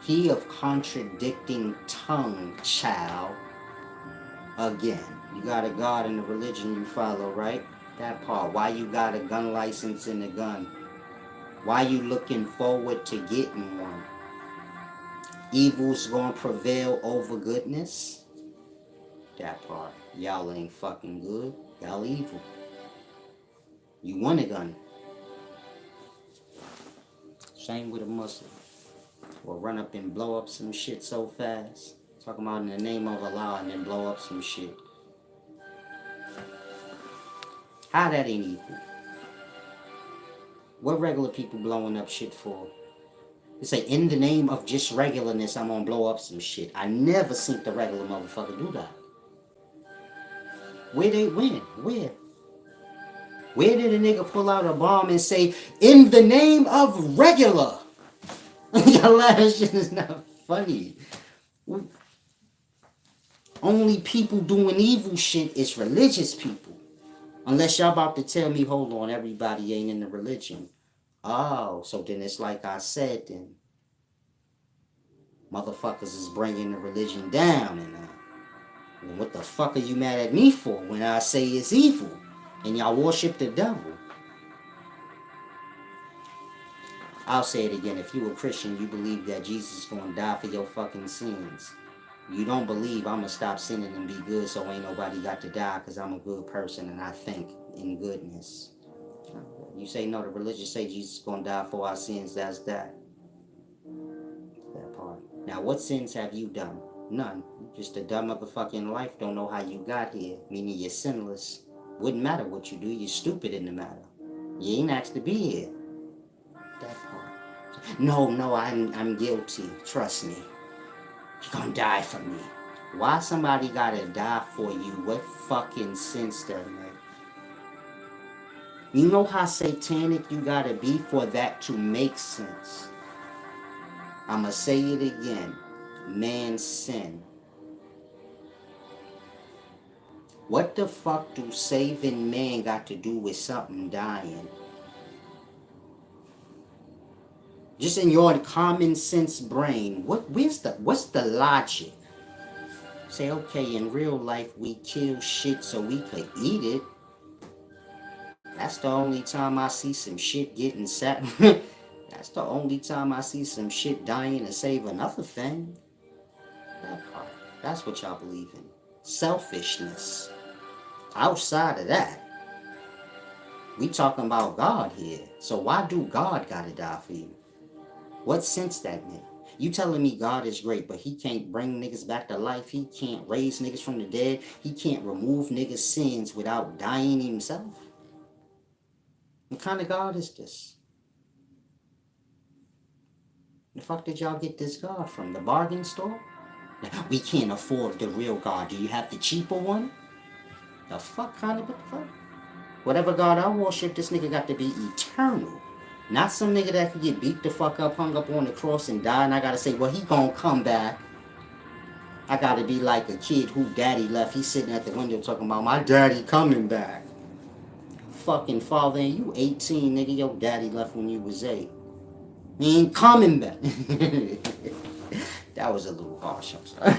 He of contradicting tongue, child. Again, you got a God in the religion you follow, right? That part. Why you got a gun license and a gun? Why you looking forward to getting one? Evil's gonna prevail over goodness? That part. Y'all ain't fucking good. Y'all evil. You want a gun. Same with a Muslim. Or run up and blow up some shit so fast. Talking about in the name of Allah and then blow up some shit. How that ain't equal? What regular people blowing up shit for? They say, in the name of just regularness, I'm gonna blow up some shit. I never seen the regular motherfucker do that. Where they win? Where? Where did a nigga pull out a bomb and say, in the name of regular? Y'all that shit is not funny. Only people doing evil shit is religious people. Unless y'all about to tell me, hold on, everybody ain't in the religion. Oh, so then it's like I said then. Motherfuckers is bringing the religion down and what the fuck are you mad at me for when I say it's evil and y'all worship the devil? I'll say it again. If you a Christian, you believe that Jesus is going to die for your fucking sins. You don't believe I'm going to stop sinning and be good so ain't nobody got to die because I'm a good person and I think in goodness. You say no, the religious say Jesus is going to die for our sins. That's that. That part. Now, what sins have you done? None. Just a dumb motherfucker in life don't know how you got here, meaning you're sinless. Wouldn't matter what you do, you're stupid in the matter. You ain't asked to be here. That part. No, I'm guilty. Trust me. You're gonna die for me. Why somebody gotta die for you? What fucking sense that make? You know how satanic you gotta be for that to make sense? I'ma say it again. Man's sin. What the fuck do saving man got to do with something dying? Just in your common sense brain, what's the logic? Say, okay, in real life we kill shit so we could eat it. That's the only time I see some shit getting sat. That's the only time I see some shit dying to save another thing. That part. That's what y'all believe in. Selfishness. Outside of that, we talking about God here. So why do God gotta die for you? What sense that make? You telling me God is great, but he can't bring niggas back to life. He can't raise niggas from the dead. He can't remove niggas' sins without dying himself. What kind of God is this? The fuck did y'all get this God from? The bargain store? We can't afford the real God. Do you have the cheaper one? The fuck kind of what the fuck? Whatever God I worship, this nigga got to be eternal. Not some nigga that could get beat the fuck up, hung up on the cross and die, and I gotta say, well, he gonna come back. I gotta be like a kid who daddy left. He's sitting at the window talking about my daddy coming back. Fucking father, and you 18, nigga. Your daddy left when you was 8. He ain't coming back. That was a little harsh. I'm sorry.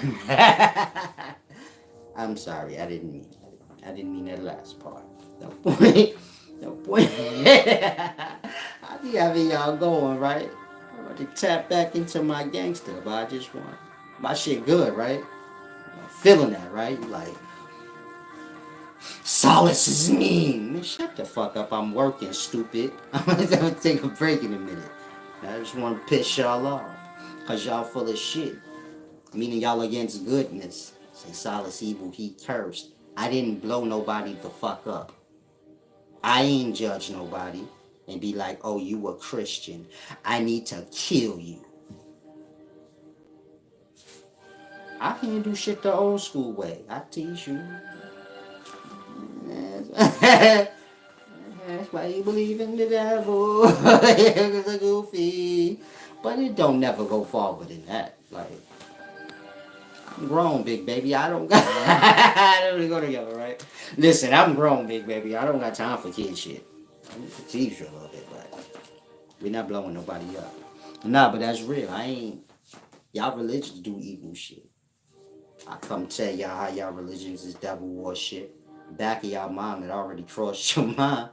I'm sorry. I didn't mean that. I didn't mean that last part. No point. No point. I be having y'all going, right? I'm about to tap back into my gangster, but I just want my shit good, right? I'm feeling that, right? Like, Solace is mean. Man, shut the fuck up. I'm working, stupid. I'm gonna take a break in a minute. I just want to piss y'all off. Because y'all full of shit. Meaning y'all against goodness. Say Solace evil, he cursed. I didn't blow nobody the fuck up. I ain't judge nobody and be like, oh, you a Christian. I need to kill you. I can't do shit the old school way. I teach you. That's why you believe in the devil. It's a goofy. But it don't never go farther than that. Like, I'm grown, big baby. I don't got. I don't go together, right? Listen, I'm grown, big baby. I don't got time for kid shit. I'm gonna tease you a little bit, but we're not blowing nobody up. Nah, but that's real. I ain't. Y'all religions do evil shit. I come tell y'all how y'all religions is devil worship. Back of y'all mind that already crossed your mind.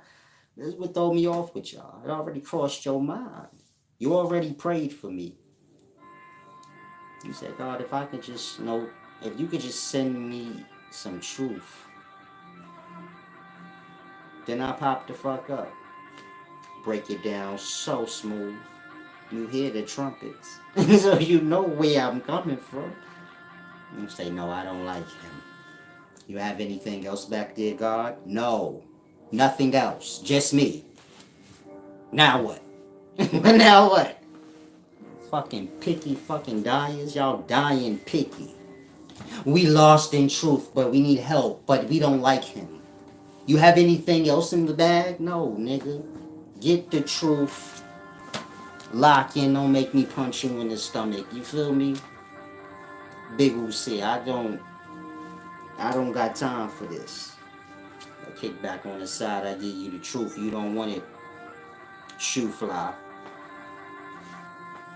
This is what throw me off with y'all. It already crossed your mind. You already prayed for me. You said, God, if I could just know, if you could just send me some truth, then I pop the fuck up. Break it down so smooth. You hear the trumpets. So you know where I'm coming from. You say, no, I don't like him. You have anything else back there, God? No. Nothing else. Just me. Now what? Now what? Fucking picky fucking dyers. Y'all dying picky. We lost in truth, but we need help, but we don't like him. You have anything else in the bag? No, nigga. Get the truth. Lock in. Don't make me punch you in the stomach. You feel me? Big Woo say, I don't got time for this. I kick back on the side. I give you the truth. You don't want it. Shoe fly.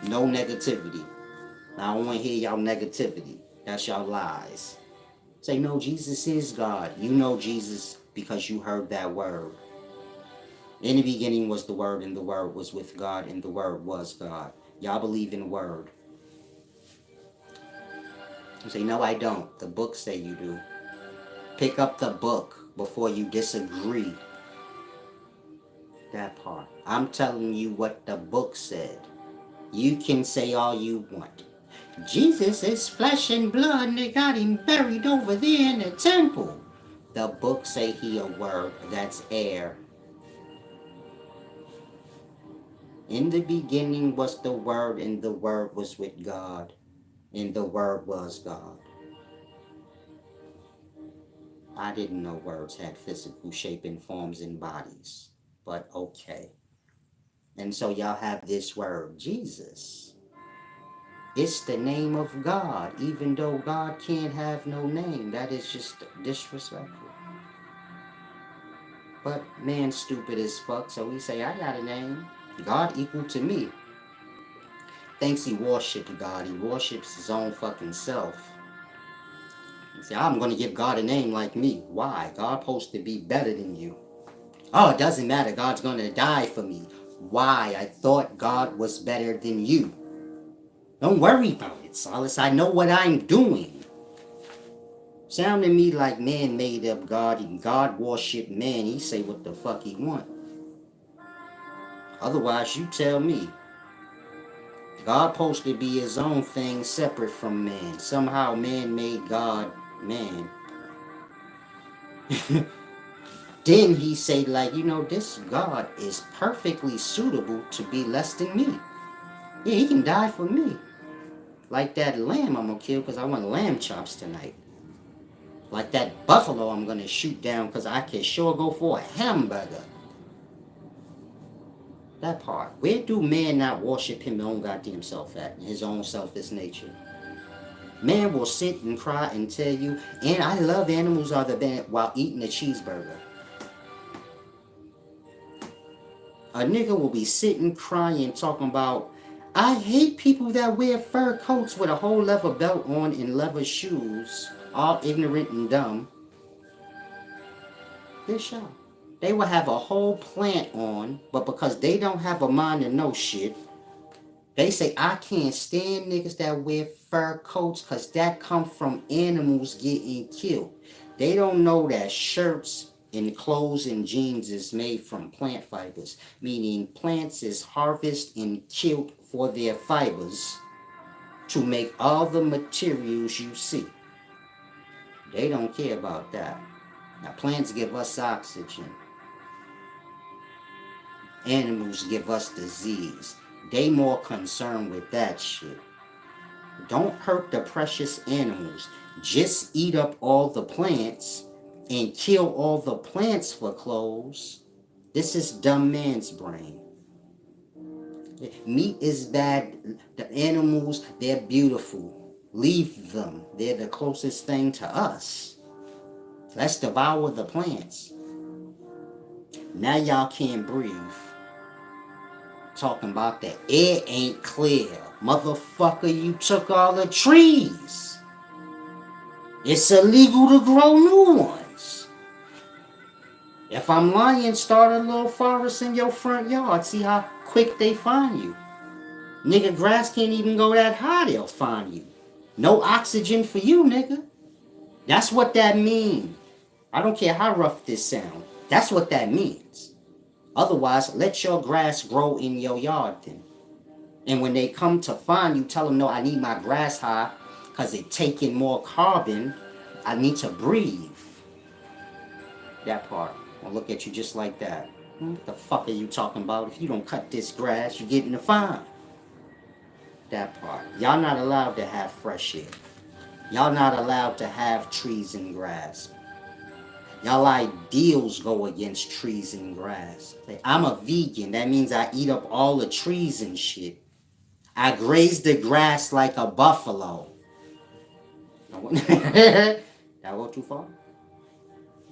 No negativity. I don't want to hear y'all negativity. That's y'all lies. Say, no, Jesus is God. You know Jesus because you heard that word. In the beginning was the Word, and the Word was with God, and the Word was God. Y'all believe in the Word. You say, no, I don't. The book say you do. Pick up the book before you disagree. That part. I'm telling you what the book said. You can say all you want. Jesus is flesh and blood, and they got him buried over there in the temple. The book say he a word. That's air. In the beginning was the Word, and the Word was with God, and the Word was God. I didn't know words had physical shape and forms and bodies, but okay. And so y'all have this word, Jesus. It's the name of God, even though God can't have no name. That is just disrespectful. But man's stupid as fuck, so we say, I got a name. God equal to me. Thinks he worshipped God. He worships his own fucking self. He say, I'm going to give God a name like me. Why? God supposed to be better than you. Oh, it doesn't matter. God's going to die for me. Why? I thought God was better than you. Don't worry about it, Solace. I know what I'm doing. Sound to me like man made up God and God worship man. He say what the fuck he want. Otherwise, you tell me. God supposed to be his own thing separate from man. Somehow man made God man. Then he say like, this God is perfectly suitable to be less than me. Yeah, he can die for me. Like that lamb I'm gonna kill because I want lamb chops tonight. Like that buffalo I'm gonna shoot down because I can sure go for a hamburger. That part. Where do man not worship him own goddamn self at? His own selfish nature. Man will sit and cry and tell you, and I love animals are the best while eating a cheeseburger. A nigga will be sitting crying talking about, I hate people that wear fur coats with a whole leather belt on and leather shoes, all ignorant and dumb. This show. They will have a whole plant on, but because they don't have a mind to know shit, they say, I can't stand niggas that wear fur coats because that come from animals getting killed. They don't know that shirts and clothes and jeans is made from plant fibers, meaning plants is harvested and killed for their fibers to make all the materials you see. They don't care about that. Now, plants give us oxygen. Animals give us disease. They more concerned with that shit. Don't hurt the precious animals. Just eat up all the plants and kill all the plants for clothes. This is dumb man's brain. Meat is bad. The animals, they're beautiful. Leave them. They're the closest thing to us. Let's devour the plants. Now y'all can't breathe. Talking about the air ain't clear. Motherfucker, you took all the trees. It's illegal to grow new ones. If I'm lying, start a little forest in your front yard. See how quick they find you. Nigga, grass can't even go that high, they'll find you. No oxygen for you, nigga. That's what that means. I don't care how rough this sounds. That's what that means. Otherwise, let your grass grow in your yard then. And when they come to find you, tell them, no, I need my grass high because it taking more carbon. I need to breathe. That part. I'll look at you just like that. What the fuck are you talking about? If you don't cut this grass, you get in the fine. That part. Y'all not allowed to have fresh air. Y'all not allowed to have trees and grass. Y'all ideals go against trees and grass. Like, I'm a vegan. That means I eat up all the trees and shit. I graze the grass like a buffalo. That go too far?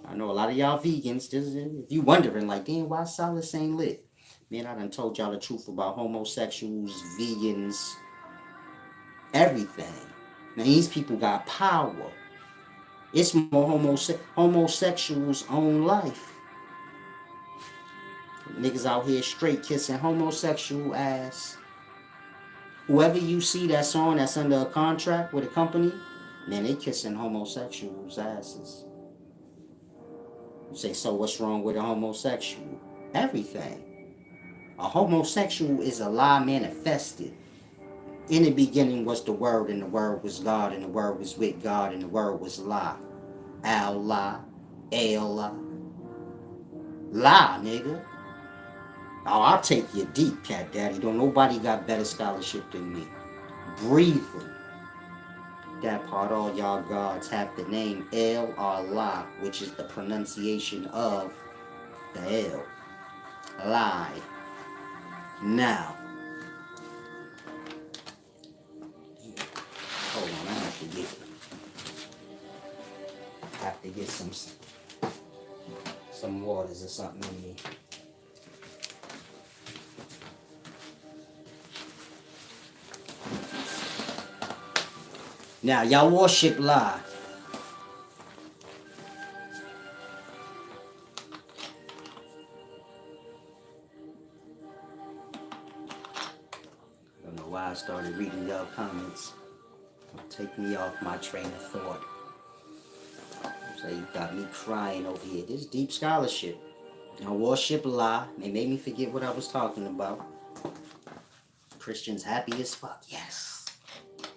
I know a lot of y'all vegans, if you wondering, like, damn, why Silas ain't lit? Man, I done told y'all the truth about homosexuals, vegans, everything. Now, these people got power. It's more homosexuals' own life. Niggas out here straight kissing homosexual ass. Whoever you see that's under a contract with a company, man, they kissing homosexuals' asses. You say, so what's wrong with a homosexual? Everything. A homosexual is a lie manifested. In the beginning was the Word, and the Word was God, and the Word was with God, and the Word was La. Allah, Allah. La, nigga. Oh, I'll take you deep, Cat Daddy. Don't nobody got better scholarship than me. Breathing. That part, all y'all gods have the name El Allah, which is the pronunciation of the L. Lie. Now. Hold on, I have to get some waters or something in me. Now, y'all worship La. I don't know why I started reading y'all comments. Take me off my train of thought. So you got me crying over here. This is deep scholarship. I worship La. They made me forget what I was talking about. Christians happy as fuck. Yes.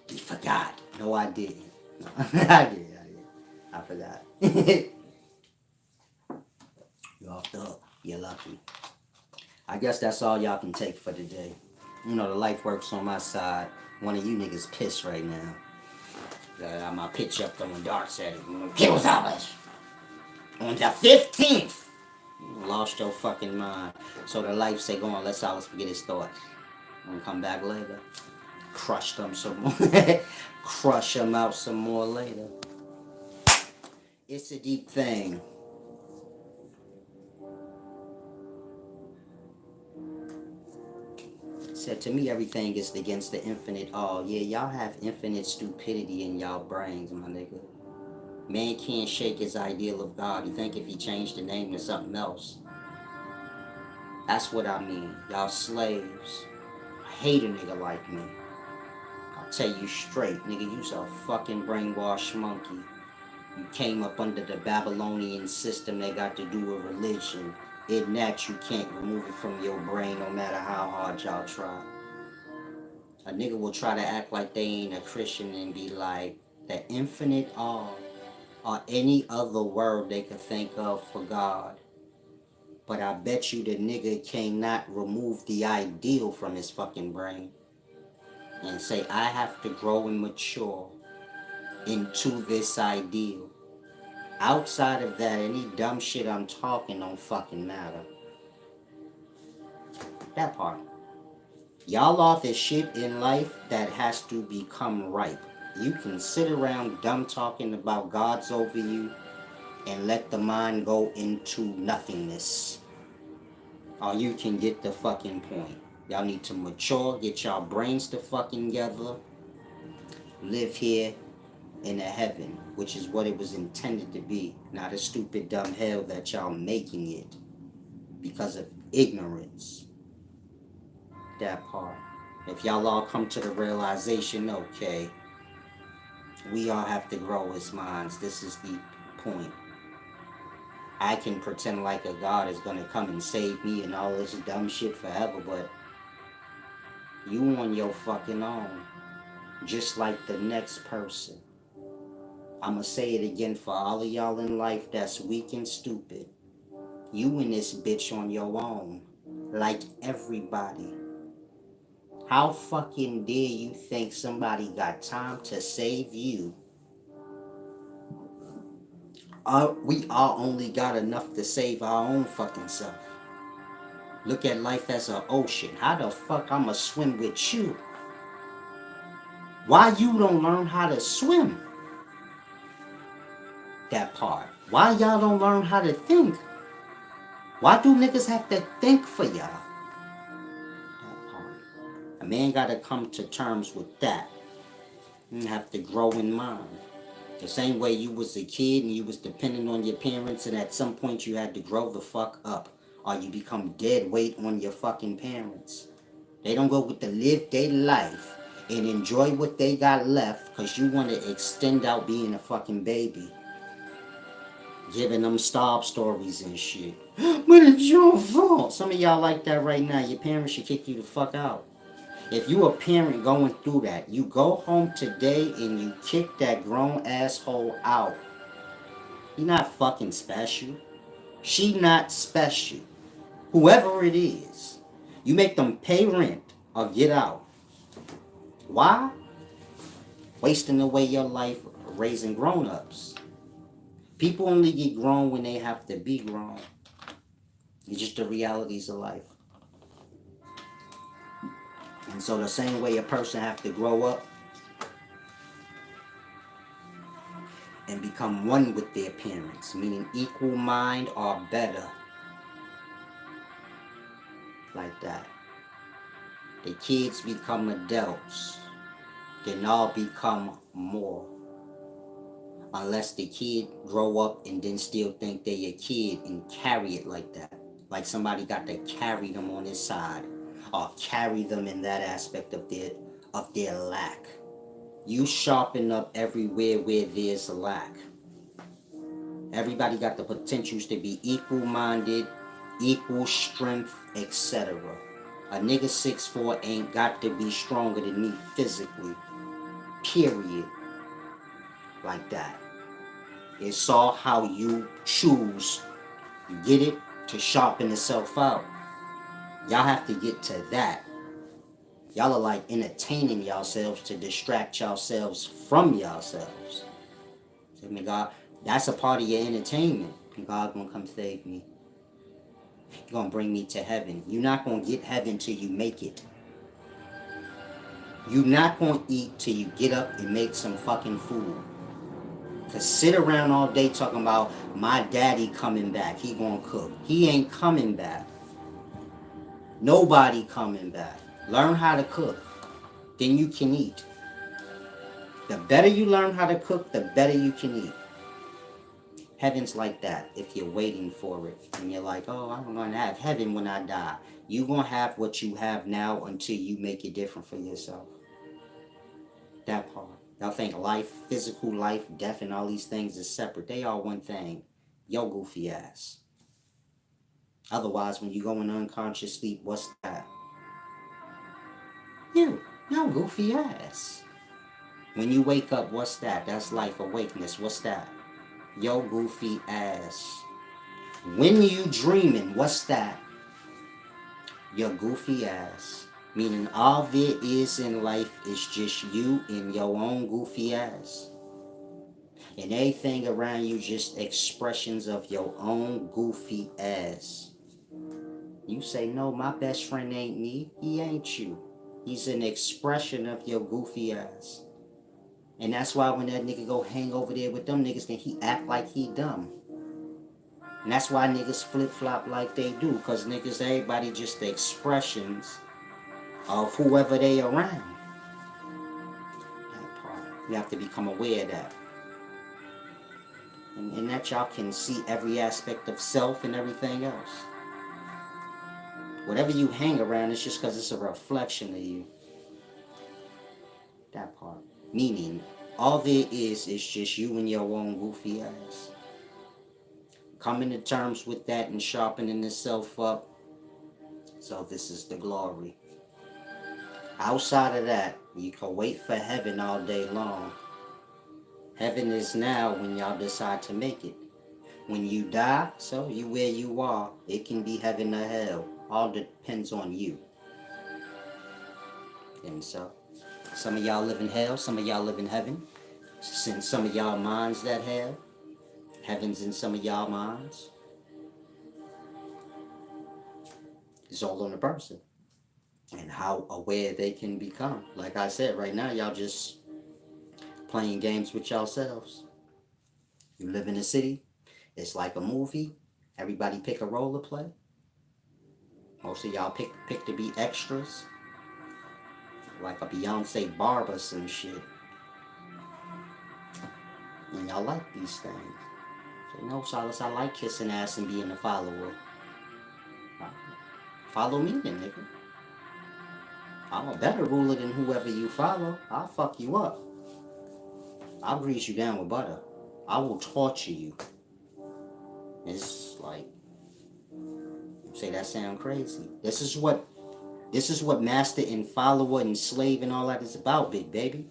You forgot. No, I didn't. No, I did. I forgot. You're off the hook. You're lucky. I guess that's all y'all can take for today. You know, the life works on my side. One of you niggas pissed right now. Got my pitch up throwing darts at him. Kill Solvet. On the 15th. You lost your fucking mind. So the life say, go on, let Solvet forget his thoughts. I'm gonna come back later. Crush them some more. Crush them out some more later. It's a deep thing. Said to me, everything is against the infinite all. Yeah, y'all have infinite stupidity in y'all brains, my nigga. Man can't shake his ideal of God. You think if he changed the name to something else? That's what I mean. Y'all slaves. I hate a nigga like me. I'll tell you straight, nigga, you's a fucking brainwashed monkey. You came up under the Babylonian system that got to do with religion. In that you can't remove it from your brain no matter how hard y'all try. A nigga will try to act like they ain't a Christian and be like, the infinite all, or any other word they could think of for God. But I bet you the nigga cannot remove the ideal from his fucking brain and say, I have to grow and mature into this ideal. Outside of that, any dumb shit I'm talking don't fucking matter. That part. Y'all off is shit in life that has to become ripe. You can sit around dumb talking about God's over you and let the mind go into nothingness. Or you can get the fucking point. Y'all need to mature, get y'all brains to fucking together, live here in a heaven, which is what it was intended to be, not a stupid dumb hell that y'all making it because of ignorance. That part. If y'all all come to the realization, okay, we all have to grow as minds. This is the point. I can pretend like a God is gonna come and save me and all this dumb shit forever, but You on your fucking own. Just like the next person. I'ma say it again for all of y'all in life that's weak and stupid. You in this bitch on your own. Like everybody. How fucking dare you think somebody got time to save you? We all only got enough to save our own fucking self. Look at life as an ocean. How the fuck I'ma swim with you? Why you don't learn how to swim? That part. Why y'all don't learn how to think? Why do niggas have to think for y'all? That part. A man gotta come to terms with that. And have to grow in mind. The same way you was a kid and you was dependent on your parents and at some point you had to grow the fuck up. Or you become dead weight on your fucking parents. They don't go with to live their life and enjoy what they got left because you want to extend out being a fucking baby. Giving them sob stories and shit. But it's your fault. Some of y'all like that right now. Your parents should kick you the fuck out. If you a parent going through that, you go home today and you kick that grown asshole out. He not fucking special. She not special. Whoever it is. You make them pay rent or get out. Why? Wasting away your life raising grown-ups. People only get grown when they have to be grown. It's just the realities of life. And so the same way a person have to grow up and become one with their parents, meaning equal mind or better. Like that. The kids become adults. Then all become more. Unless the kid grow up and then still think they a kid and carry it like that. Like somebody got to carry them on his side. Or carry them in that aspect of their lack. You sharpen up everywhere where there's a lack. Everybody got the potentials to be equal-minded, equal strength, etc. A nigga 6'4" ain't got to be stronger than me physically. Period. Like that. It's all how you choose. You get it? To sharpen itself out. Y'all have to get to that. Y'all are like entertaining yourselves to distract yourselves from yourselves. So, me God, that's a part of your entertainment. And God gonna come save me. You're gonna bring me to heaven. You're not gonna get heaven till you make it. You're not gonna eat till you get up and make some fucking food. Cause sit around all day talking about my daddy coming back. He gonna cook. He ain't coming back. Nobody coming back. Learn how to cook. Then you can eat. The better you learn how to cook, the better you can eat. Heaven's like that if you're waiting for it. And you're like, oh, I'm going to have heaven when I die. You're going to have what you have now until you make it different for yourself. That part. Y'all think life, physical life, death, and all these things is separate. They are one thing. Yo goofy ass. Otherwise, when you go in unconscious sleep, what's that? Yo goofy ass. When you wake up, what's that? That's life awakeness. What's that? Yo goofy ass. When you dreaming, what's that? Your goofy ass. Meaning all there is in life is just you and your own goofy ass. And everything around you just expressions of your own goofy ass. You say, no, my best friend ain't me. He ain't you. He's an expression of your goofy ass. And that's why when that nigga go hang over there with them niggas, then he act like he dumb. And that's why niggas flip-flop like they do. Because niggas, everybody just the expressions of whoever they around. That part. You have to become aware of that. And that y'all can see every aspect of self and everything else. Whatever you hang around, it's just because it's a reflection of you. That part. Meaning, all there is just you and your own goofy ass. Coming to terms with that and sharpening itself up. So this is the glory. Outside of that, you can wait for heaven all day long. Heaven is now when y'all decide to make it. When you die, so you where you are, it can be heaven or hell. All depends on you. And so, some of y'all live in hell, some of y'all live in heaven. Since some of y'all minds that hell, heaven's in some of y'all minds. It's all on the person and how aware they can become. Like I said, right now y'all just playing games with yourselves. You live in a city, it's like a movie. Everybody pick a role to play. Most of y'all pick to be extras, like a Beyonce Barb or some shit. And y'all like these things. So, Silas, I like kissing ass and being a follower. Follow me then, nigga. I'm a better ruler than whoever you follow. I'll fuck you up. I'll grease you down with butter. I will torture you. It's like, say that sound crazy. This is what master and follower and slave and all that is about, big baby.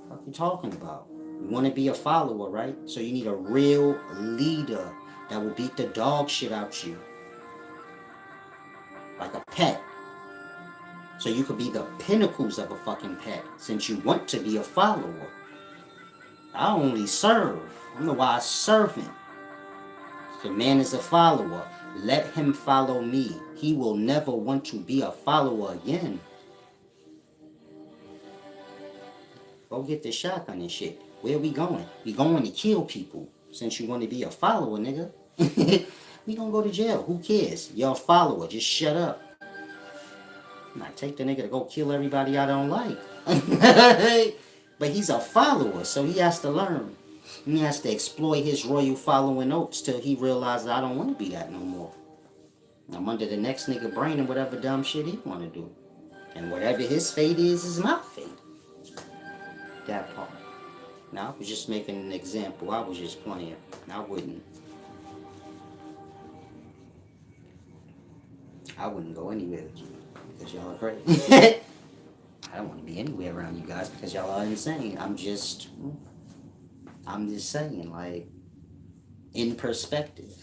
What you talking about? You want to be a follower, right? So you need a real leader that will beat the dog shit out you. Like a pet. So you could be the pinnacles of a fucking pet since you want to be a follower. I only serve. I'm the wise servant. The man is a follower. Let him follow me. He will never want to be a follower again. Go get the shotgun and shit. Where we going? We going to kill people. Since you want to be a follower, nigga. We gonna go to jail. Who cares? You're a follower. Just shut up. I take the nigga to go kill everybody I don't like. But he's a follower, so he has to learn. He has to exploit his royal following oats till he realizes I don't want to be that no more. I'm under the next nigga brain and whatever dumb shit he want to do. And whatever his fate is my fate. That part. Now, I was just making an example. I was just playing. I wouldn't go anywhere with you because y'all are crazy. I don't want to be anywhere around you guys because y'all are insane. I'm just saying, like, in perspective.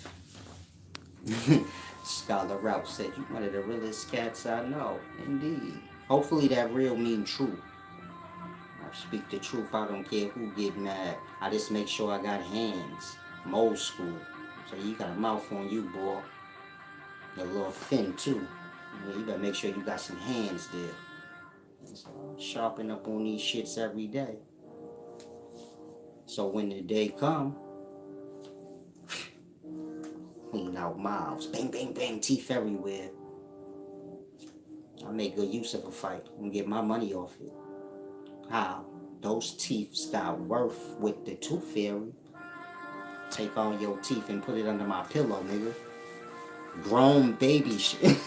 Scholar Route said, you one of the realest cats I know. Indeed. Hopefully that real mean true. I speak the truth. I don't care who get mad. I just make sure I got hands. I'm old school. So you got a mouth on you, boy. You're a little thin, too. You better make sure you got some hands there. So sharpen up on these shits every day. So when the day come, clean out mouths. Bang, bang, bang, teeth everywhere. I make good use of a fight and get my money off it. How? Those teeth got worth with the tooth fairy. Take all your teeth and put it under my pillow, nigga. Grown baby shit.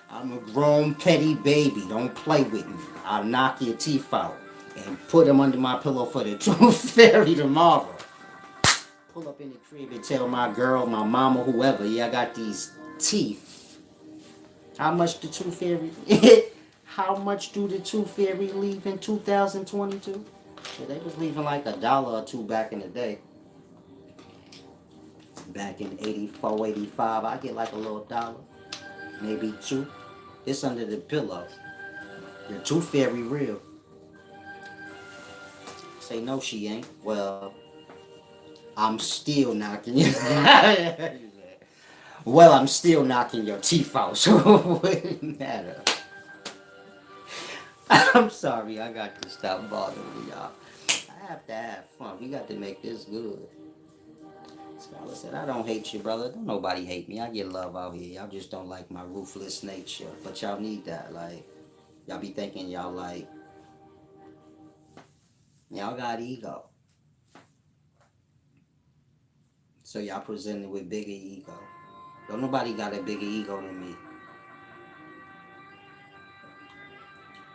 I'm a grown petty baby. Don't play with me. I'll knock your teeth out and put them under my pillow for the tooth fairy tomorrow. Pull up in the crib and tell my girl, my mama, whoever, yeah, I got these teeth. How much the tooth fairy? How much do the tooth fairy leave in 2022? Yeah, they was leaving like $1 or $2 back in the day. Back in 84, 85, I get like a little dollar, maybe two. It's under the pillow. The tooth fairy real. Say no, she ain't. Well, I'm still knocking you. Well, I'm still knocking your teeth out, so it wouldn't matter. I'm sorry, I got to stop bothering y'all. I have to have fun. We got to make this good. Scholar said, I don't hate you, brother. Don't nobody hate me. I get love out here. Y'all just don't like my ruthless nature. But y'all need that. Like, y'all be thinking y'all got ego. So y'all presented with bigger ego. Don't nobody got a bigger ego than me.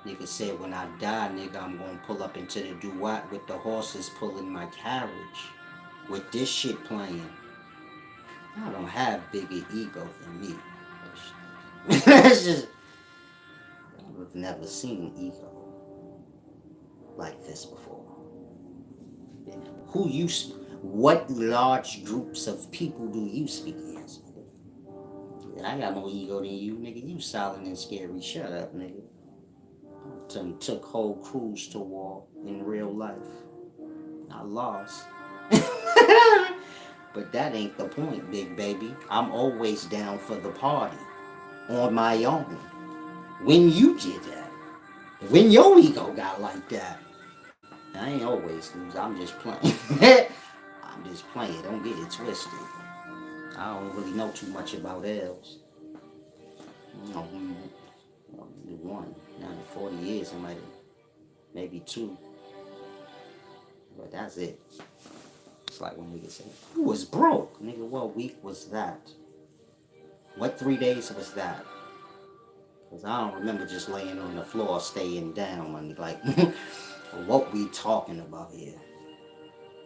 Nigga said when I die, nigga, I'm gonna pull up into the duat with the horses pulling my carriage. With this shit playing. I don't have bigger ego than me. That's just have never seen ego like this before. What large groups of people do you speak against? I got more ego than you, nigga. You silent and scary. Shut up, nigga. Took whole crews to war in real life. I lost. But that ain't the point, big baby. I'm always down for the party. On my own. When you did that. When your ego got like that. I ain't always lose. I'm just playing. I'm just playing. Don't get it twisted. I don't really know too much about L's. You know, one. Now in 40 years, I might have, maybe two. But that's it. It's like when niggas say, "Who was broke?" Nigga, what week was that? What 3 days was that? Because I don't remember just laying on the floor, staying down. Like, what we talking about here?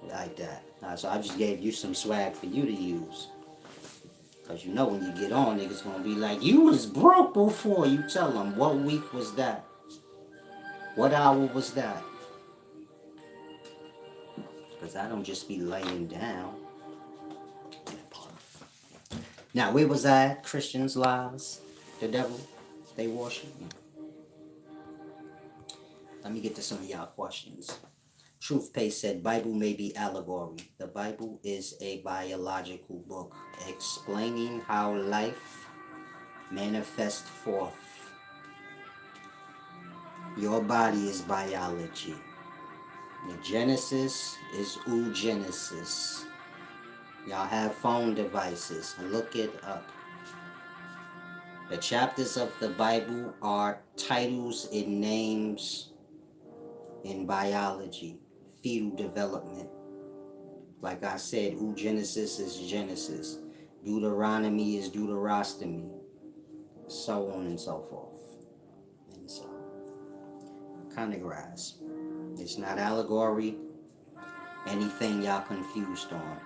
Like that. So I just gave you some swag for you to use. Because you know when you get on, niggas going to be like, "You was broke before." You tell them, what week was that? What hour was that? Because I don't just be laying down. Now, where was I? Christians, lies, the devil, they worship. Let me get to some of y'all questions. Truth Pace said, Bible may be allegory. The Bible is a biological book explaining how life manifests forth. Your body is biology. The Genesis is oogenesis. Y'all have phone devices. Look it up. The chapters of the Bible are titles and names in biology, fetal development. Like I said, oogenesis is Genesis. Deuteronomy is Deuterostomy. So on and so forth. And so, kind of grasp. It's not allegory. Anything y'all confused on.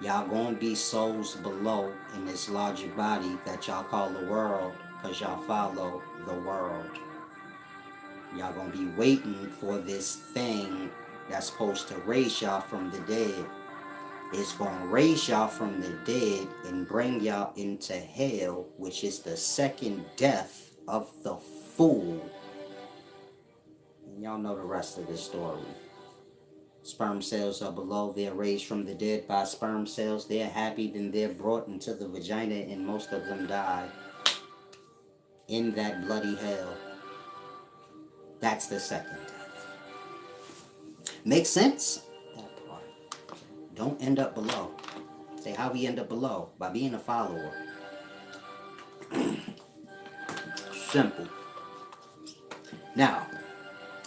Y'all gonna be souls below in this larger body that y'all call the world, because y'all follow the world. Y'all gonna be waiting for this thing that's supposed to raise y'all from the dead. It's gonna raise y'all from the dead and bring y'all into hell, which is the second death of the fool. And y'all know the rest of the story. Sperm cells are below. They're raised from the dead by sperm cells. They're happy, then they're brought into the vagina, and most of them die in that bloody hell. That's the second death. Makes sense? That part. Don't end up below. Say, how we end up below? By being a follower. Simple. Now,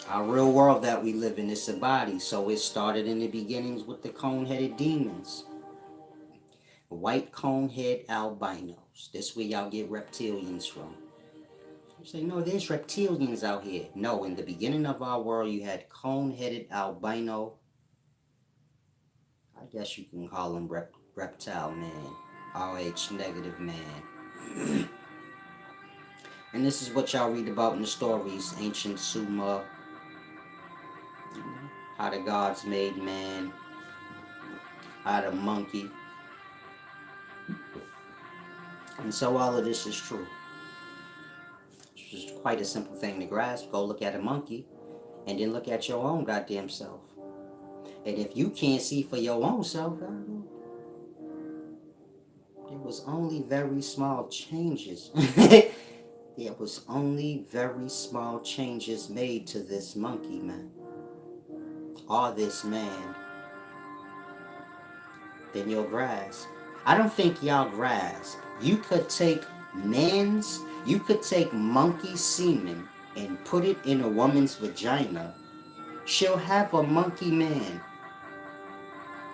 our real world that we live in is a body, so it started in the beginnings with the cone-headed demons. White cone-head albinos. This where y'all get reptilians from. You say, no, there's reptilians out here. No, in the beginning of our world, you had cone-headed albino. I guess you can call them reptile man. RH negative man. And this is what y'all read about in the stories. Ancient Sumer. How the gods made man. How the monkey. And so all of this is true. It's just quite a simple thing to grasp. Go look at a monkey and then look at your own goddamn self. And if you can't see for your own self, there was only very small changes. There was only very small changes made to this monkey, man. Or this man. Then you'll grasp. I don't think y'all grasp. You could take monkey semen and put it in a woman's vagina. She'll have a monkey man.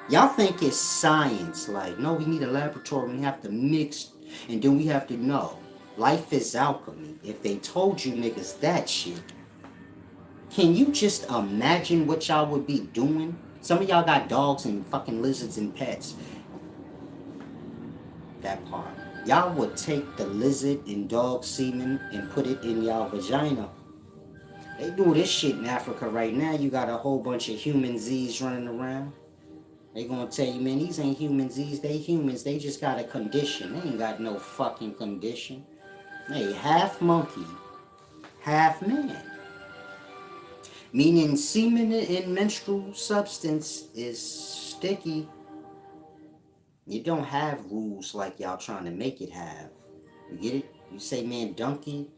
Y'all think it's science. Like, no, we need a laboratory. We have to mix. And then we have to know. Life is alchemy. If they told you niggas that shit, can you just imagine what y'all would be doing? Some of y'all got dogs and fucking lizards and pets. That part. Y'all would take the lizard and dog semen and put it in y'all vagina. They do this shit in Africa right now. You got a whole bunch of human Z's running around. They gonna tell you, man, these ain't human Z's. They humans. They just got a condition. They ain't got no fucking condition. They half monkey, half man. Meaning semen and menstrual substance is sticky. You don't have rules like y'all trying to make it have. You get it? You say, man, donkey.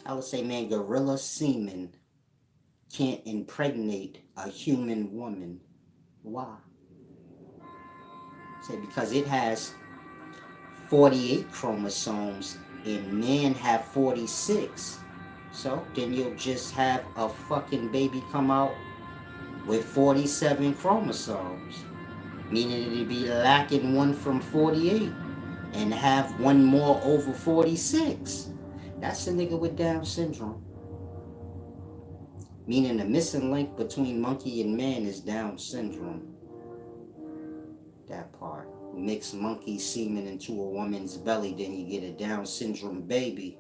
I would say, man, gorilla semen can't impregnate a human woman. Why? Say because it has 48 chromosomes and men have 46. So then you'll just have a fucking baby come out with 47 chromosomes. Meaning it'd be lacking one from 48 and have one more over 46. That's a nigga with Down syndrome. Meaning the missing link between monkey and man is Down syndrome. That part. Mix monkey semen into a woman's belly, then you get a Down syndrome baby.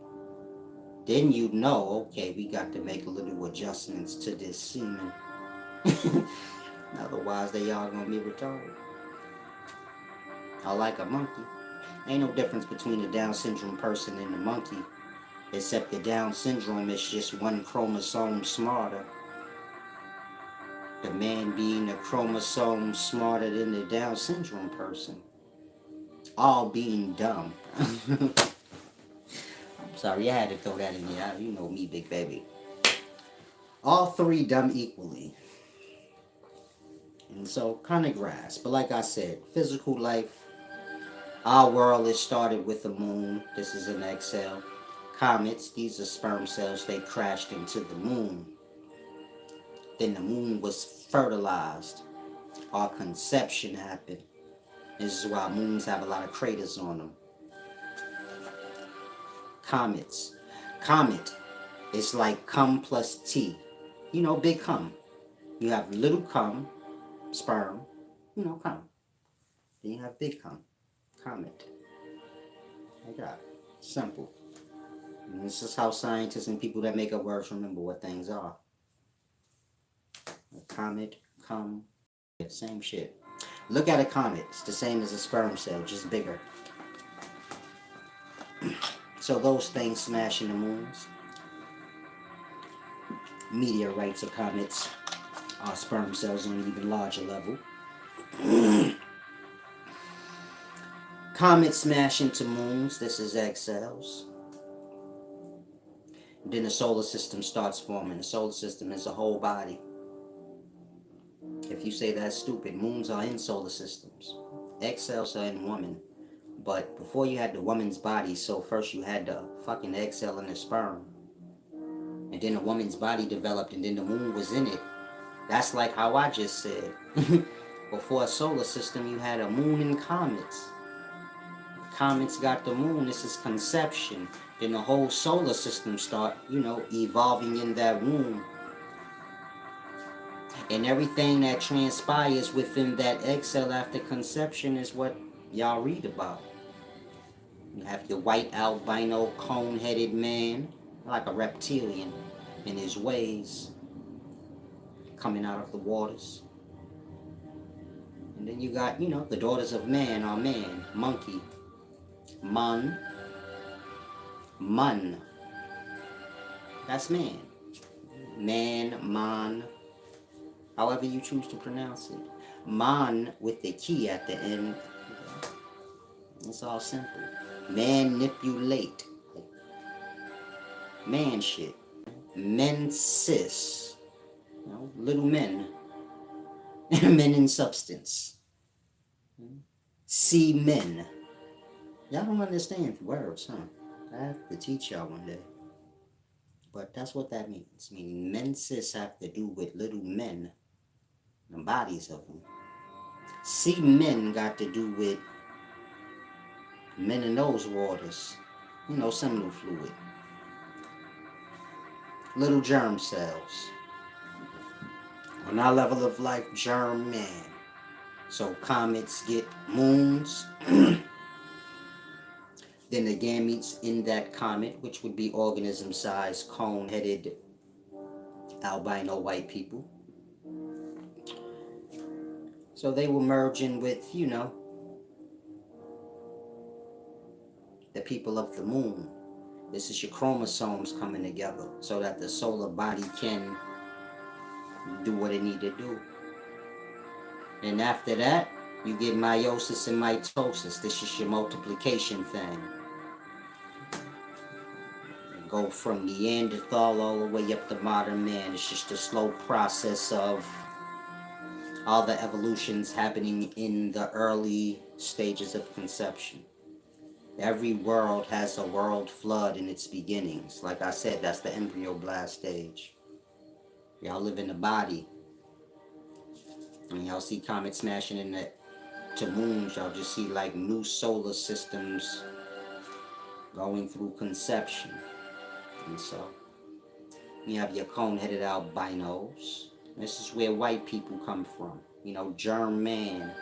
Then you know, okay, we got to make a little adjustments to this semen. Otherwise, they all gonna be retarded. I like a monkey. Ain't no difference between a Down syndrome person and a monkey, except the Down syndrome is just one chromosome smarter. The man being a chromosome smarter than the Down syndrome person. All being dumb. I'm sorry, I had to throw that in there. You know me, big baby. All three dumb equally. And so, kind of grass. But like I said, physical life. Our world is started with the moon. This is an exhale. Comets, these are sperm cells. They crashed into the moon. Then the moon was fertilized. Our conception happened. This is why moons have a lot of craters on them. Comets. Comet is like cum plus T. You know, big cum. You have little cum, sperm, you know, cum. Then you have big cum, comet. Like that. Simple. And this is how scientists and people that make up words remember what things are. A comet, cum, same shit. Look at a comet. It's the same as a sperm cell, just bigger. So those things smash into moons. Meteorites or comets are sperm cells on an even larger level. Comets smash into moons. This is egg cells. Then the solar system starts forming. The solar system is a whole body. If you say that's stupid, moons are in solar systems. Egg cells are in woman. But before you had the woman's body, so first you had the fucking egg cell and the sperm. And then the woman's body developed and then the moon was in it. That's like how I just said. Before a solar system, you had a moon and comets. Comets got the moon. This is conception. Then the whole solar system start, evolving in that womb. And everything that transpires within that egg cell after conception is what y'all read about. You have your white albino cone-headed man, like a reptilian in his ways, coming out of the waters. And then you got, the daughters of man are man, monkey, mun, that's man. Man, man, however you choose to pronounce it. Man with the key at the end. It's all simple. Manipulate. Man shit. Mensis. Little men. Men in substance. See men. Y'all don't understand words, huh? I have to teach y'all one day. But that's what that means. Meaning mensis have to do with little men. The bodies of them. See men got to do with men in those waters. Seminal fluid. Little germ cells. On our level of life, germ man. So comets get moons. Then Then the gametes in that comet, which would be organism-sized, cone-headed, albino white people. So they were merging with, the people of the moon. This is your chromosomes coming together so that the solar body can do what it need to do. And after that, you get meiosis and mitosis. This is your multiplication thing. You go from Neanderthal all the way up to modern man. It's just a slow process of all the evolutions happening in the early stages of conception. Every world has a world flood in its beginnings. Like I said, that's the embryo blast stage. Y'all live in the body. And y'all see comets smashing to moons. Y'all just see like new solar systems going through conception. And so you have your cone-headed albinos. This is where white people come from. Germ man.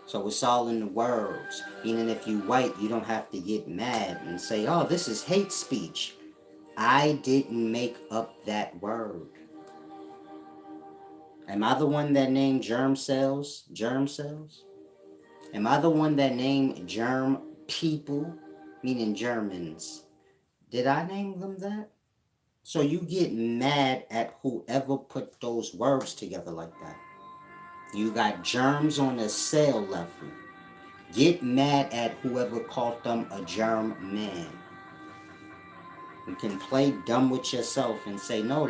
So it's all in the words. Meaning if you white, you don't have to get mad and say, oh, this is hate speech. I didn't make up that word. Am I the one that named germ cells? Germ cells? Am I the one that named germ people? Meaning Germans. Did I name them that? So you get mad at whoever put those words together like that. You got germs on a cell level. Get mad at whoever called them a germ man. You can play dumb with yourself and say, no,